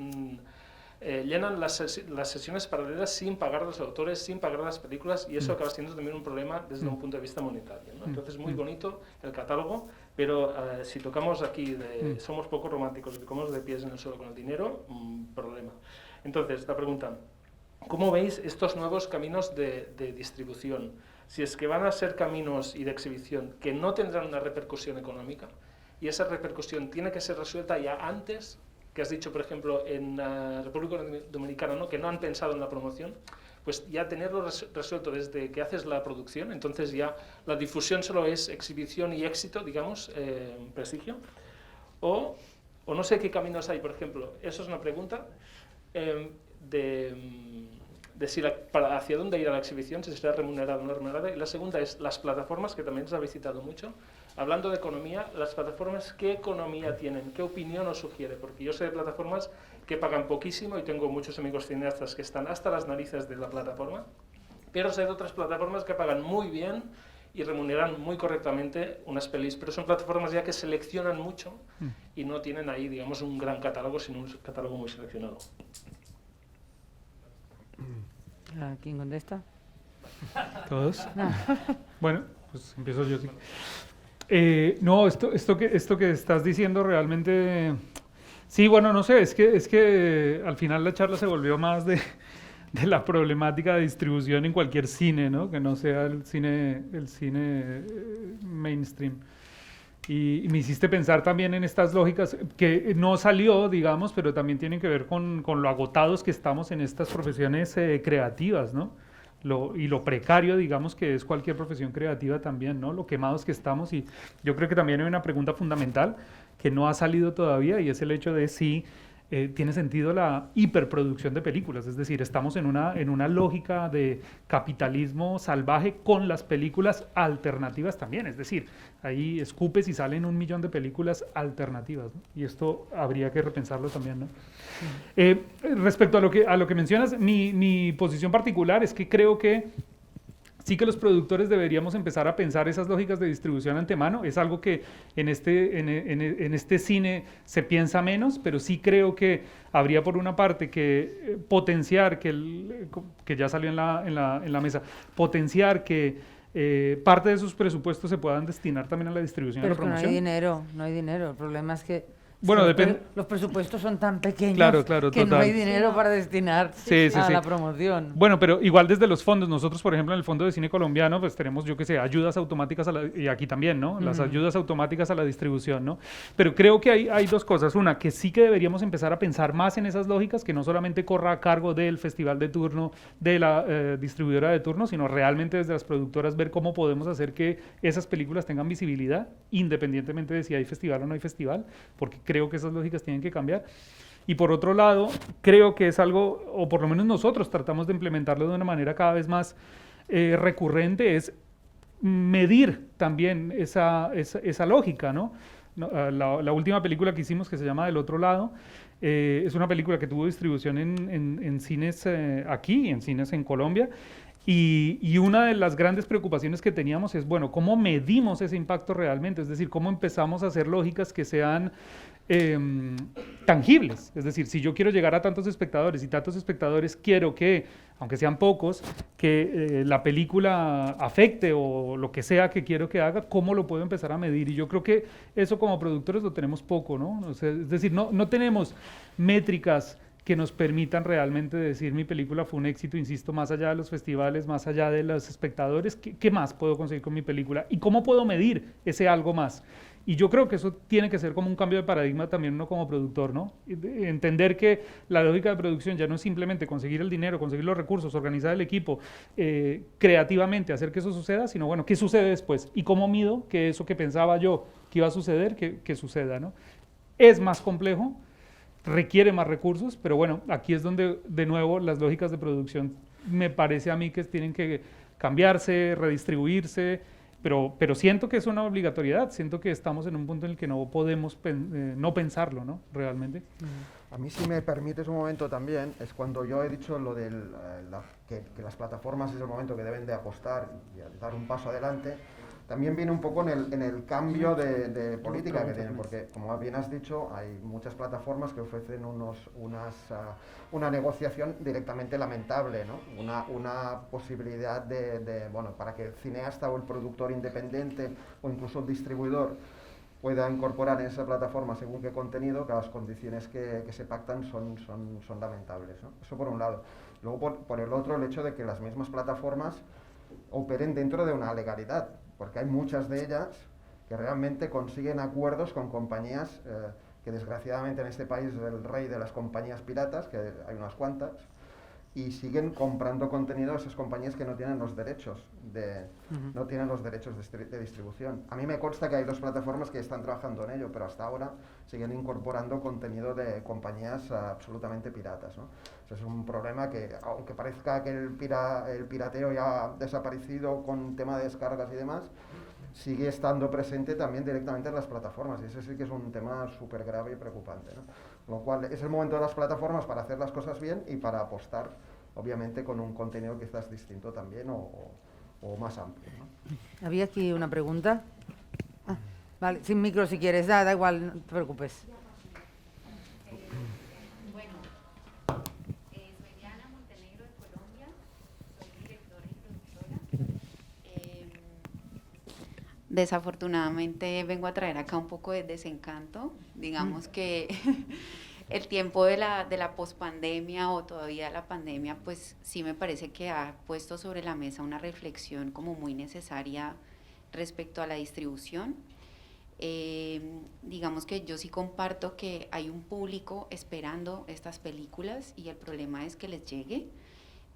llenan las sesiones paralelas sin pagar a los autores, sin pagar a las películas, y eso acaba siendo también un problema desde un punto de vista monetario, ¿no? Entonces, muy bonito el catálogo, pero si tocamos aquí, somos poco románticos y tocamos de pies en el suelo con el dinero, problema. Entonces, la pregunta, ¿cómo veis estos nuevos caminos de distribución? Si es que van a ser caminos y de exhibición que no tendrán una repercusión económica, y esa repercusión tiene que ser resuelta ya antes, que has dicho, por ejemplo, en la República Dominicana, ¿no?, que no han pensado en la promoción, pues ya tenerlo resuelto desde que haces la producción, entonces ya la difusión solo es exhibición y éxito, digamos, prestigio, o no sé qué caminos hay, por ejemplo, eso es una pregunta, de si hacia dónde ir a la exhibición, si será remunerada o no remunerada. Y la segunda es las plataformas, que también os habéis citado mucho. Hablando de economía, las plataformas, ¿qué economía tienen? ¿Qué opinión os sugiere? Porque yo sé de plataformas que pagan poquísimo y tengo muchos amigos cineastas que están hasta las narices de la plataforma, pero sé de otras plataformas que pagan muy bien y remuneran muy correctamente unas pelis, pero son plataformas ya que seleccionan mucho y no tienen ahí, digamos, un gran catálogo, sino un catálogo muy seleccionado. ¿Quién contesta? ¿Todos? Bueno, pues empiezo yo. Sí. No, esto que estás diciendo realmente... Sí, bueno, no sé, es que al final la charla se volvió más de la problemática de distribución en cualquier cine, ¿no? Que no sea el cine mainstream. Y me hiciste pensar también en estas lógicas que no salió, digamos, pero también tienen que ver con lo agotados que estamos en estas profesiones creativas, ¿no? Y lo precario, digamos, que es cualquier profesión creativa también, ¿no? Lo quemados que estamos. Y yo creo que también hay una pregunta fundamental que no ha salido todavía, y es el hecho de si tiene sentido la hiperproducción de películas. Es decir, estamos en una lógica de capitalismo salvaje con las películas alternativas también. Es decir, ahí escupes y salen 1 millón de películas alternativas, ¿no? Y esto habría que repensarlo también, ¿no? Respecto a lo que mencionas, mi posición particular es que creo que sí que los productores deberíamos empezar a pensar esas lógicas de distribución antemano. Es algo que en este cine se piensa menos, pero sí creo que habría por una parte que potenciar, que ya salió en la mesa, potenciar que parte de sus presupuestos se puedan destinar también a la distribución y a la promoción. No hay dinero. El problema es que bueno, los presupuestos son tan pequeños claro, que total. no hay dinero para destinar a la promoción. Bueno, pero igual desde los fondos, nosotros por ejemplo en el Fondo de Cine Colombiano pues tenemos, yo qué sé, ayudas automáticas y aquí también, ¿no? Las ayudas automáticas a la distribución, ¿no? Pero creo que hay dos cosas. Una, que sí que deberíamos empezar a pensar más en esas lógicas, que no solamente corra a cargo del festival de turno, de la distribuidora de turno, sino realmente desde las productoras ver cómo podemos hacer que esas películas tengan visibilidad, independientemente de si hay festival o no hay festival, porque creo que esas lógicas tienen que cambiar. Y por otro lado, creo que es algo, o por lo menos nosotros tratamos de implementarlo de una manera cada vez más recurrente, es medir también esa lógica, ¿no? La última película que hicimos, que se llama Del otro lado, es una película que tuvo distribución en cines aquí, en cines en Colombia. Y una de las grandes preocupaciones que teníamos es, bueno, ¿cómo medimos ese impacto realmente? Es decir, ¿cómo empezamos a hacer lógicas que sean tangibles? Es decir, si yo quiero llegar a tantos espectadores y tantos espectadores quiero que, aunque sean pocos, que la película afecte o lo que sea que quiero que haga, ¿cómo lo puedo empezar a medir? Y yo creo que eso como productores lo tenemos poco, ¿no? O sea, es decir, no tenemos métricas que nos permitan realmente decir mi película fue un éxito, insisto, más allá de los festivales, más allá de los espectadores, ¿qué más puedo conseguir con mi película? ¿Y cómo puedo medir ese algo más? Y yo creo que eso tiene que ser como un cambio de paradigma también uno como productor, ¿no? Entender que la lógica de producción ya no es simplemente conseguir el dinero, conseguir los recursos, organizar el equipo, creativamente hacer que eso suceda, sino bueno, ¿qué sucede después? ¿Y cómo mido que eso que pensaba yo que iba a suceder, que suceda, ¿no? Es más complejo, requiere más recursos, pero bueno, aquí es donde de nuevo las lógicas de producción me parece a mí que tienen que cambiarse, redistribuirse, pero siento que es una obligatoriedad, siento que estamos en un punto en el que no podemos no pensarlo, ¿no? Realmente. A mí, si me permites un momento también, es cuando yo he dicho lo de que las plataformas es el momento que deben de apostar y dar un paso adelante. También viene un poco en el cambio de política que tienen, porque como bien has dicho, hay muchas plataformas que ofrecen una negociación directamente lamentable, ¿no? Una posibilidad bueno, para que el cineasta o el productor independiente o incluso el distribuidor pueda incorporar en esa plataforma según qué contenido, que las condiciones que se pactan son lamentables, ¿no? Eso por un lado. Luego, por el otro, el hecho de que las mismas plataformas operen dentro de una legalidad, porque hay muchas de ellas que realmente consiguen acuerdos con compañías que desgraciadamente en este país es el rey de las compañías piratas, que hay unas cuantas, y siguen comprando contenido a esas compañías que no tienen los derechos de distribución. A mí me consta que hay 2 plataformas que están trabajando en ello, pero hasta ahora siguen incorporando contenido de compañías absolutamente piratas, ¿no? Eso es un problema que, aunque parezca que el pirateo ya ha desaparecido con tema de descargas y demás, sigue estando presente también directamente en las plataformas, y ese sí que es un tema súper grave y preocupante, ¿no? Lo cual es el momento de las plataformas para hacer las cosas bien y para apostar, obviamente, con un contenido quizás distinto también o más amplio, ¿no? Había aquí una pregunta. Vale, sin micro si quieres, da igual, no te preocupes. Bueno, soy Diana Montenegro de Colombia, soy directora y productora. Desafortunadamente vengo a traer acá un poco de desencanto, digamos que el tiempo de la pospandemia o todavía la pandemia, pues sí me parece que ha puesto sobre la mesa una reflexión como muy necesaria respecto a la distribución. Digamos que yo sí comparto que hay un público esperando estas películas y el problema es que les llegue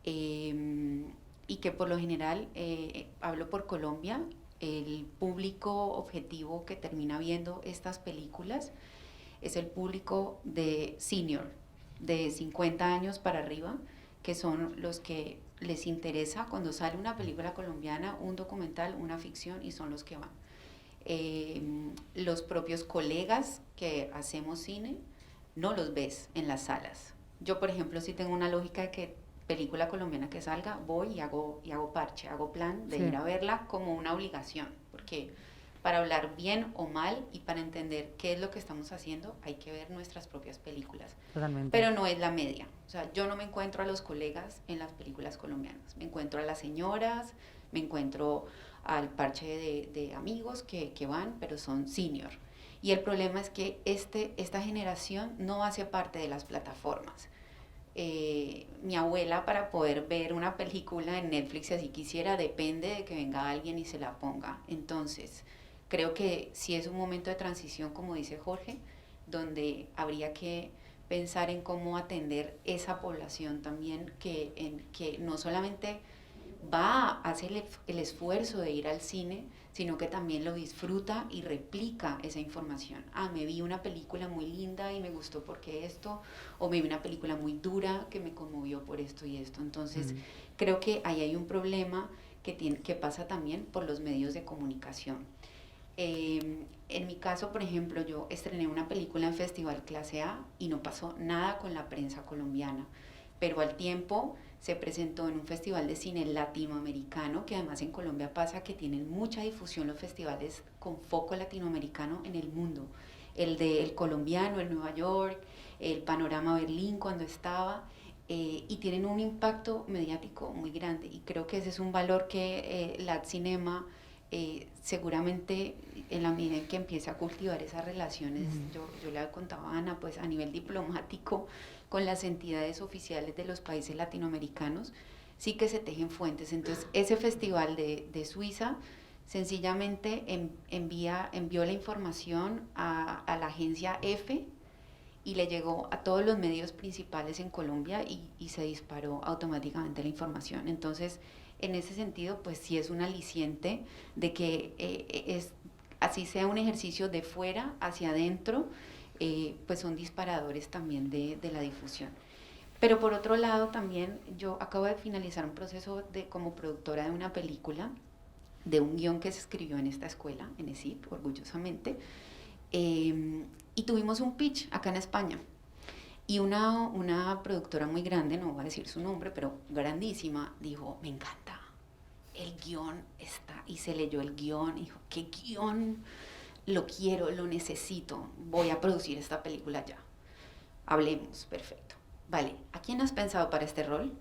y que por lo general, hablo por Colombia, el público objetivo que termina viendo estas películas es el público de senior, de 50 años para arriba, que son los que les interesa cuando sale una película colombiana, un documental, una ficción, y son los que van. Los propios colegas que hacemos cine, no los ves en las salas. Yo, por ejemplo, sí tengo una lógica de que película colombiana que salga, voy y hago parche, hago plan de ir a verla como una obligación, porque para hablar bien o mal y para entender qué es lo que estamos haciendo, hay que ver nuestras propias películas. Totalmente. Pero no es la media. O sea, yo no me encuentro a los colegas en las películas colombianas. Me encuentro a las señoras, me encuentro al parche de amigos que van, pero son senior. Y el problema es que esta generación no hace parte de las plataformas. Mi abuela, para poder ver una película en Netflix, si así quisiera, depende de que venga alguien y se la ponga. Entonces, creo que sí es un momento de transición, como dice Jorge, donde habría que pensar en cómo atender esa población también que no solamente va a hacer el esfuerzo de ir al cine, sino que también lo disfruta y replica esa información. Me vi una película muy linda y me gustó porque esto, o me vi una película muy dura que me conmovió por esto y esto. Entonces, creo que ahí hay un problema que pasa también por los medios de comunicación. En mi caso, por ejemplo, yo estrené una película en Festival Clase A y no pasó nada con la prensa colombiana, pero al tiempo se presentó en un festival de cine latinoamericano, que además en Colombia pasa que tienen mucha difusión los festivales con foco latinoamericano en el mundo. El del colombiano, el Nueva York, el Panorama Berlín cuando estaba, y tienen un impacto mediático muy grande. Y creo que ese es un valor que LatCinema seguramente en la medida en que empiece a cultivar esas relaciones, yo le contaba a Ana, pues a nivel diplomático, con las entidades oficiales de los países latinoamericanos, sí que se tejen fuentes. Entonces, ese festival de Suiza sencillamente envió la información a la agencia EFE y le llegó a todos los medios principales en Colombia y se disparó automáticamente la información. Entonces, en ese sentido, pues sí es un aliciente de que así sea un ejercicio de fuera hacia adentro, pues son disparadores también de la difusión. Pero por otro lado también yo acabo de finalizar un proceso como productora de una película, de un guión que se escribió en esta escuela, en ESIP, orgullosamente, y tuvimos un pitch acá en España. Y una productora muy grande, no voy a decir su nombre, pero grandísima, dijo, me encanta, el guión está, y se leyó el guión, y dijo, ¿qué guión? Lo quiero, lo necesito, voy a producir esta película ya. Hablemos, perfecto. Vale, ¿a quién has pensado para este rol?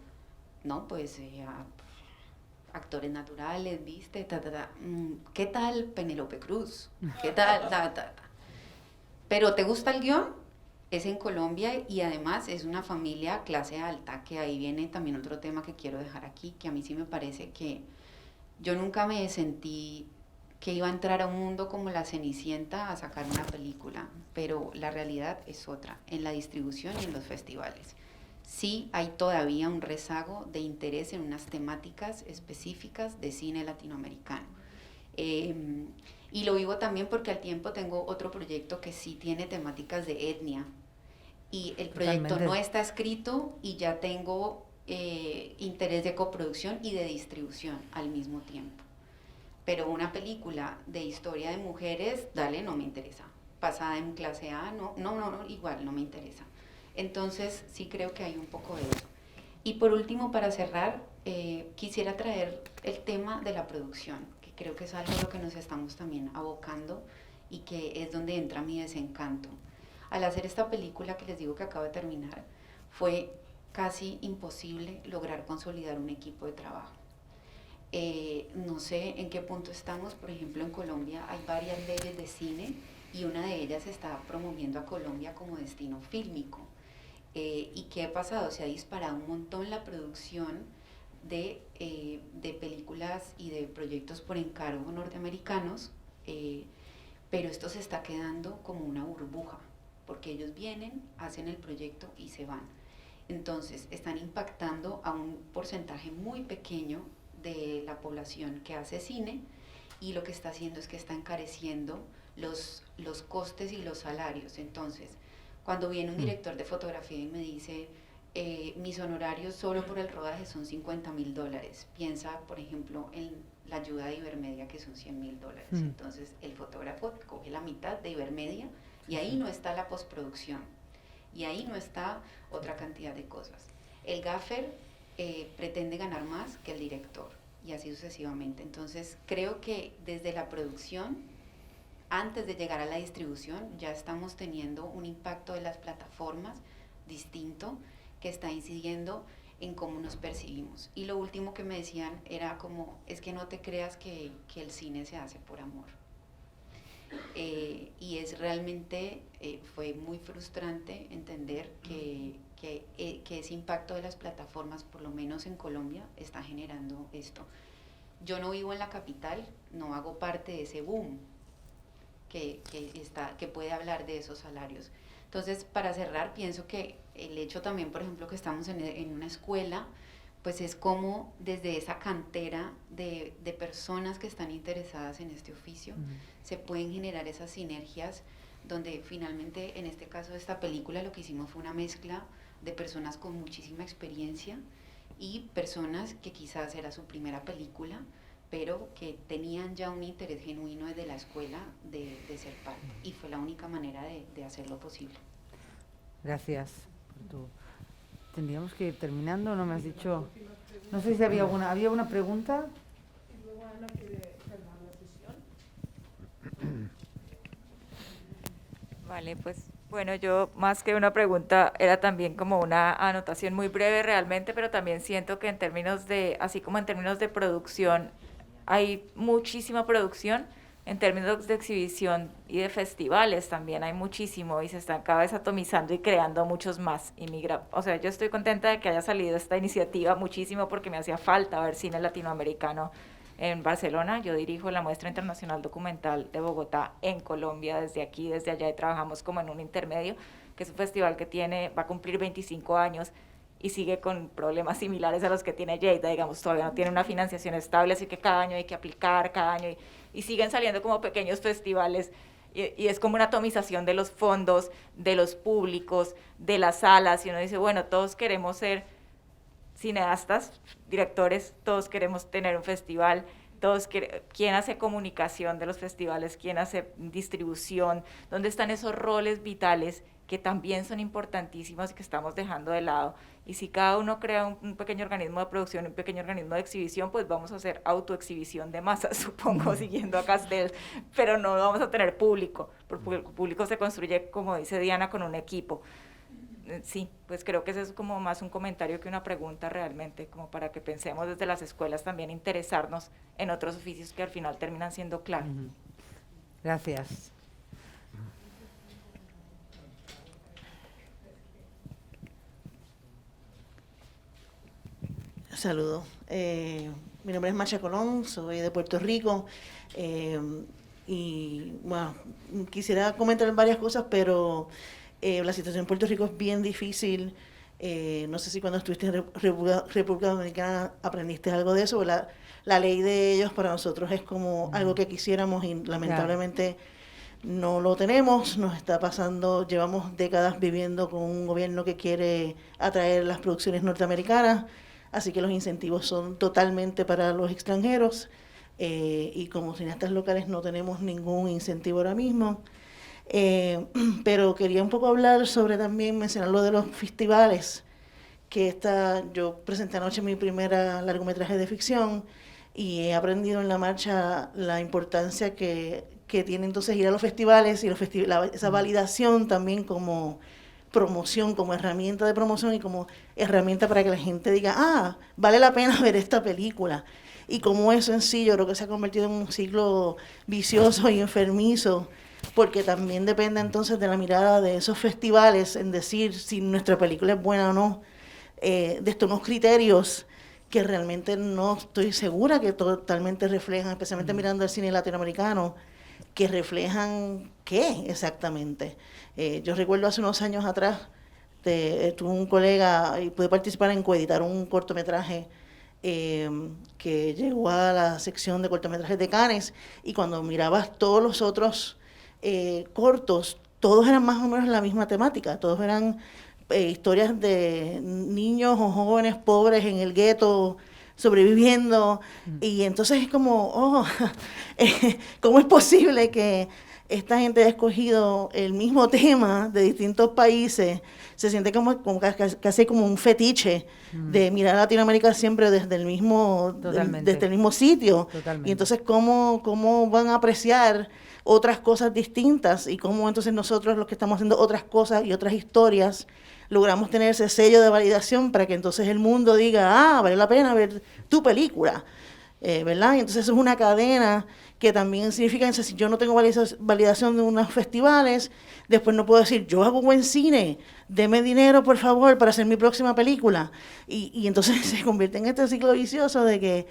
No, pues actores naturales, ¿viste? ¿Qué tal Penélope Cruz? ¿Qué tal? ¿Pero te gusta el guión? Es en Colombia y además es una familia clase alta, que ahí viene también otro tema que quiero dejar aquí, que a mí sí me parece que yo nunca me sentí que iba a entrar a un mundo como La Cenicienta a sacar una película, pero la realidad es otra, en la distribución y en los festivales. Sí hay todavía un rezago de interés en unas temáticas específicas de cine latinoamericano. Y lo vivo también porque al tiempo tengo otro proyecto que sí tiene temáticas de etnia, y el proyecto Totalmente. no está escrito y ya tengo interés de coproducción y de distribución al mismo tiempo. Pero una película de historia de mujeres, dale, no me interesa. Pasada en clase A, no, igual no me interesa. Entonces sí creo que hay un poco de eso. Y por último, para cerrar, quisiera traer el tema de la producción, que creo que es algo a lo que nos estamos también abocando y que es donde entra mi desencanto. Al hacer esta película que les digo que acabo de terminar, fue casi imposible lograr consolidar un equipo de trabajo. No sé en qué punto estamos, por ejemplo en Colombia hay varias leyes de cine y una de ellas está promoviendo a Colombia como destino fílmico. ¿Y qué ha pasado? Se ha disparado un montón la producción de películas y de proyectos por encargo norteamericanos, pero esto se está quedando como una burbuja, porque ellos vienen, hacen el proyecto y se van. Entonces están impactando a un porcentaje muy pequeño de la población que hace cine, y lo que está haciendo es que está encareciendo los costes y los salarios. Entonces, cuando viene un director de fotografía y me dice, mis honorarios solo por el rodaje son $50,000, piensa, por ejemplo, en la ayuda de Ibermedia, que son $100,000. Entonces, el fotógrafo coge la mitad de Ibermedia y ahí no está la postproducción, y ahí no está otra cantidad de cosas. El gaffer pretende ganar más que el director, y así sucesivamente. Entonces, creo que desde la producción, antes de llegar a la distribución, ya estamos teniendo un impacto de las plataformas distinto que está incidiendo en cómo nos percibimos. Y lo último que me decían era como, es que no te creas que el cine se hace por amor. Y es realmente, fue muy frustrante entender que ese impacto de las plataformas, por lo menos en Colombia, está generando esto. Yo no vivo en la capital, no hago parte de ese boom que puede hablar de esos salarios. Entonces, para cerrar, pienso que el hecho también, por ejemplo, que estamos en una escuela, pues es como desde esa cantera de personas que están interesadas en este oficio, se pueden generar esas sinergias donde finalmente, en este caso de esta película, lo que hicimos fue una mezcla de personas con muchísima experiencia y personas que quizás era su primera película, pero que tenían ya un interés genuino desde la escuela de ser parte, y fue la única manera de hacerlo posible. Gracias por tu... Tendríamos que ir terminando, ¿no me has dicho? No sé si había una pregunta. Y luego Ana quiere cerrar la sesión. Vale, pues bueno, yo más que una pregunta era también como una anotación muy breve realmente, pero también siento que en términos de, así como en términos de producción, hay muchísima producción, en términos de exhibición y de festivales también hay muchísimo y se están cada vez atomizando y creando muchos más. O sea, yo estoy contenta de que haya salido esta iniciativa muchísimo porque me hacía falta ver cine latinoamericano en Barcelona. Yo dirijo la Muestra Internacional Documental de Bogotá en Colombia, desde aquí, desde allá, y trabajamos como en un intermedio, que es un festival que va a cumplir 25 años y sigue con problemas similares a los que tiene Lleida, digamos, todavía no tiene una financiación estable, así que cada año hay que aplicar, cada año, y siguen saliendo como pequeños festivales, y es como una atomización de los fondos, de los públicos, de las salas, y uno dice, bueno, todos queremos ser cineastas, directores, todos queremos tener un festival, ¿quién hace comunicación de los festivales? ¿Quién hace distribución? ¿Dónde están esos roles vitales que también son importantísimos y que estamos dejando de lado? Y si cada uno crea un pequeño organismo de producción, un pequeño organismo de exhibición, pues vamos a hacer autoexhibición de masas, supongo, siguiendo a Castells, pero no vamos a tener público, porque el público se construye, como dice Diana, con un equipo. Sí, pues creo que eso es como más un comentario que una pregunta realmente, como para que pensemos desde las escuelas también interesarnos en otros oficios que al final terminan siendo clave. Gracias. Saludos. Mi nombre es Marcia Colón, soy de Puerto Rico y bueno, quisiera comentar varias cosas, pero la situación en Puerto Rico es bien difícil. No sé si cuando estuviste en República Dominicana aprendiste algo de eso. La ley de ellos para nosotros es como algo que quisiéramos y lamentablemente no lo tenemos. Nos está pasando, llevamos décadas viviendo con un gobierno que quiere atraer las producciones norteamericanas, así que los incentivos son totalmente para los extranjeros y como cineastas locales no tenemos ningún incentivo ahora mismo. Pero quería un poco hablar sobre también, mencionar lo de los festivales, yo presenté anoche mi primera largometraje de ficción y he aprendido en la marcha la importancia que tiene entonces ir a los festivales y esa validación también como promoción, como herramienta de promoción y como herramienta para que la gente diga, vale la pena ver esta película. Y como eso en sí yo creo que se ha convertido en un ciclo vicioso y enfermizo, porque también depende entonces de la mirada de esos festivales en decir si nuestra película es buena o no, de estos unos criterios que realmente no estoy segura que totalmente reflejan, especialmente mirando el cine latinoamericano, que reflejan ¿qué exactamente? Yo recuerdo hace unos años atrás, tuve un colega y pude participar en coeditar un cortometraje que llegó a la sección de cortometrajes de Cannes, y cuando mirabas todos los otros cortos, todos eran más o menos la misma temática, todos eran historias de niños o jóvenes pobres en el gueto sobreviviendo, y entonces es como, ¿cómo es posible que esta gente haya escogido el mismo tema de distintos países? Se siente como casi como un fetiche de mirar a Latinoamérica siempre desde el mismo sitio. Totalmente. Y entonces, ¿cómo van a apreciar otras cosas distintas? Y cómo entonces nosotros, los que estamos haciendo otras cosas y otras historias, logramos tener ese sello de validación para que entonces el mundo diga, vale la pena ver tu película, ¿verdad? Y entonces eso es una cadena que también significa, si yo no tengo validación de unos festivales, después no puedo decir, yo hago buen cine, deme dinero por favor para hacer mi próxima película. Y entonces se convierte en este ciclo vicioso de que,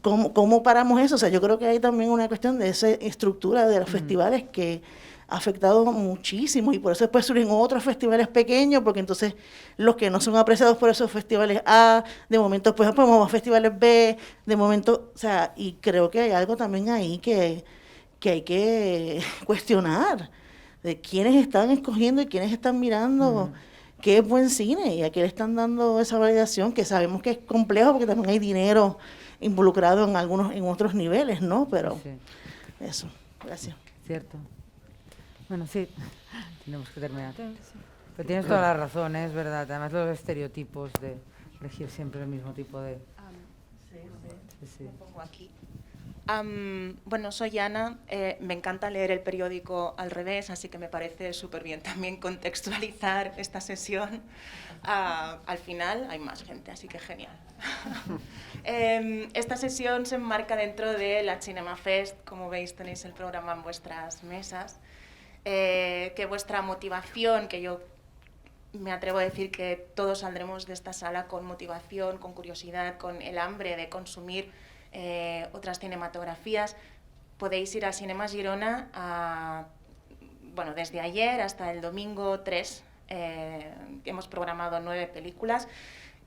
¿cómo paramos eso? O sea, yo creo que hay también una cuestión de esa estructura de los festivales que ha afectado muchísimo, y por eso después surgen otros festivales pequeños, porque entonces los que no son apreciados por esos festivales A, de momento pues vamos a festivales B, de momento, o sea, y creo que hay algo también ahí que hay que cuestionar, de quiénes están escogiendo y quiénes están mirando qué es buen cine y a qué le están dando esa validación, que sabemos que es complejo porque también hay dinero involucrado en otros niveles, ¿no? Pero Sí. eso, gracias. Cierto. Bueno, sí, tenemos que terminar. Pero tienes toda la razón, es verdad. Además, los estereotipos de elegir siempre el mismo tipo de... Sí. Me pongo aquí. Bueno, soy Ana, me encanta leer el periódico al revés, así que me parece súper bien también contextualizar esta sesión. Al final hay más gente, así que genial. Esta sesión se enmarca dentro de la Cinema Fest, como veis tenéis el programa en vuestras mesas, que vuestra motivación, que yo me atrevo a decir que todos saldremos de esta sala con motivación, con curiosidad, con el hambre de consumir otras cinematografías. Podéis ir a Cinemas Girona bueno, desde ayer hasta el domingo 3. Hemos programado 9 películas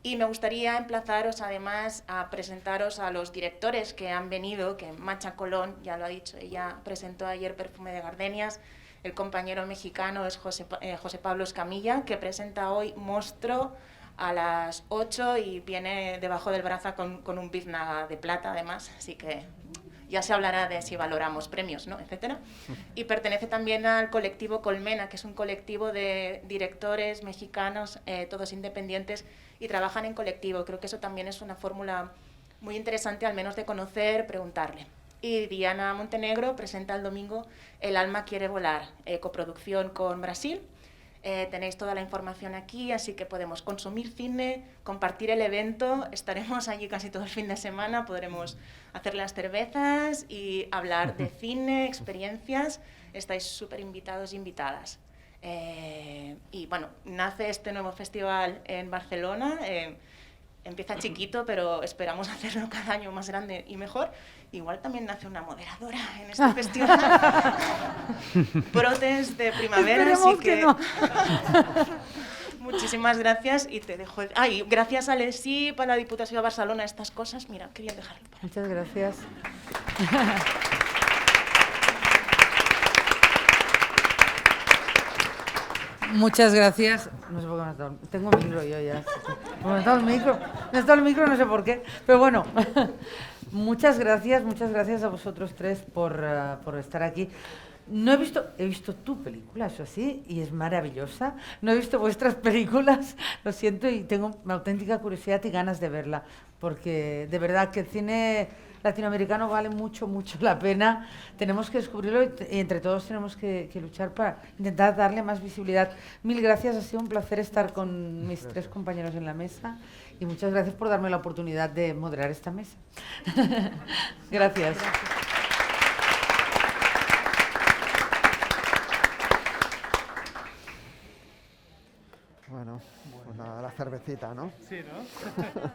y me gustaría emplazaros además a presentaros a los directores que han venido, que Macha Colón, ya lo ha dicho, ella presentó ayer Perfume de Gardenias. El compañero mexicano es José Pablo Escamilla, que presenta hoy Monstruo a las 8 y viene debajo del brazo con un biznaga de plata además, así que ya se hablará de si valoramos premios, ¿no?, etcétera. Y pertenece también al colectivo Colmena, que es un colectivo de directores mexicanos, todos independientes, y trabajan en colectivo. Creo que eso también es una fórmula muy interesante, al menos de conocer, preguntarle. Y Diana Montenegro presenta el domingo El alma quiere volar, coproducción con Brasil. Tenéis toda la información aquí, así que podemos consumir cine, compartir el evento, estaremos allí casi todo el fin de semana, podremos hacer las cervezas y hablar de cine, experiencias. Estáis súper invitados e invitadas. Y bueno, nace este nuevo festival en Barcelona, empieza chiquito, pero esperamos hacerlo cada año más grande y mejor. Igual también nace una moderadora en este festival. Brotes de primavera, así que no. Muchísimas gracias y te dejo... y gracias a l'ESIP, a la Diputació de Barcelona, estas cosas. Mira, qué bien dejarlo. Muchas gracias. Muchas gracias. No sé por qué me has dado... Tengo micro yo ya. Me has dado el micro, no sé por qué. Pero bueno, muchas gracias a vosotros tres por estar aquí. No he visto tu película, eso sí, y es maravillosa. No he visto vuestras películas, lo siento, y tengo una auténtica curiosidad y ganas de verla, porque de verdad que el cine latinoamericano vale mucho, mucho la pena. Tenemos que descubrirlo y entre todos tenemos que luchar para intentar darle más visibilidad. Mil gracias, ha sido un placer estar con mis tres compañeros en la mesa y muchas gracias por darme la oportunidad de moderar esta mesa. Gracias. Bueno, pues nada, la cervecita, ¿no? Sí, ¿no?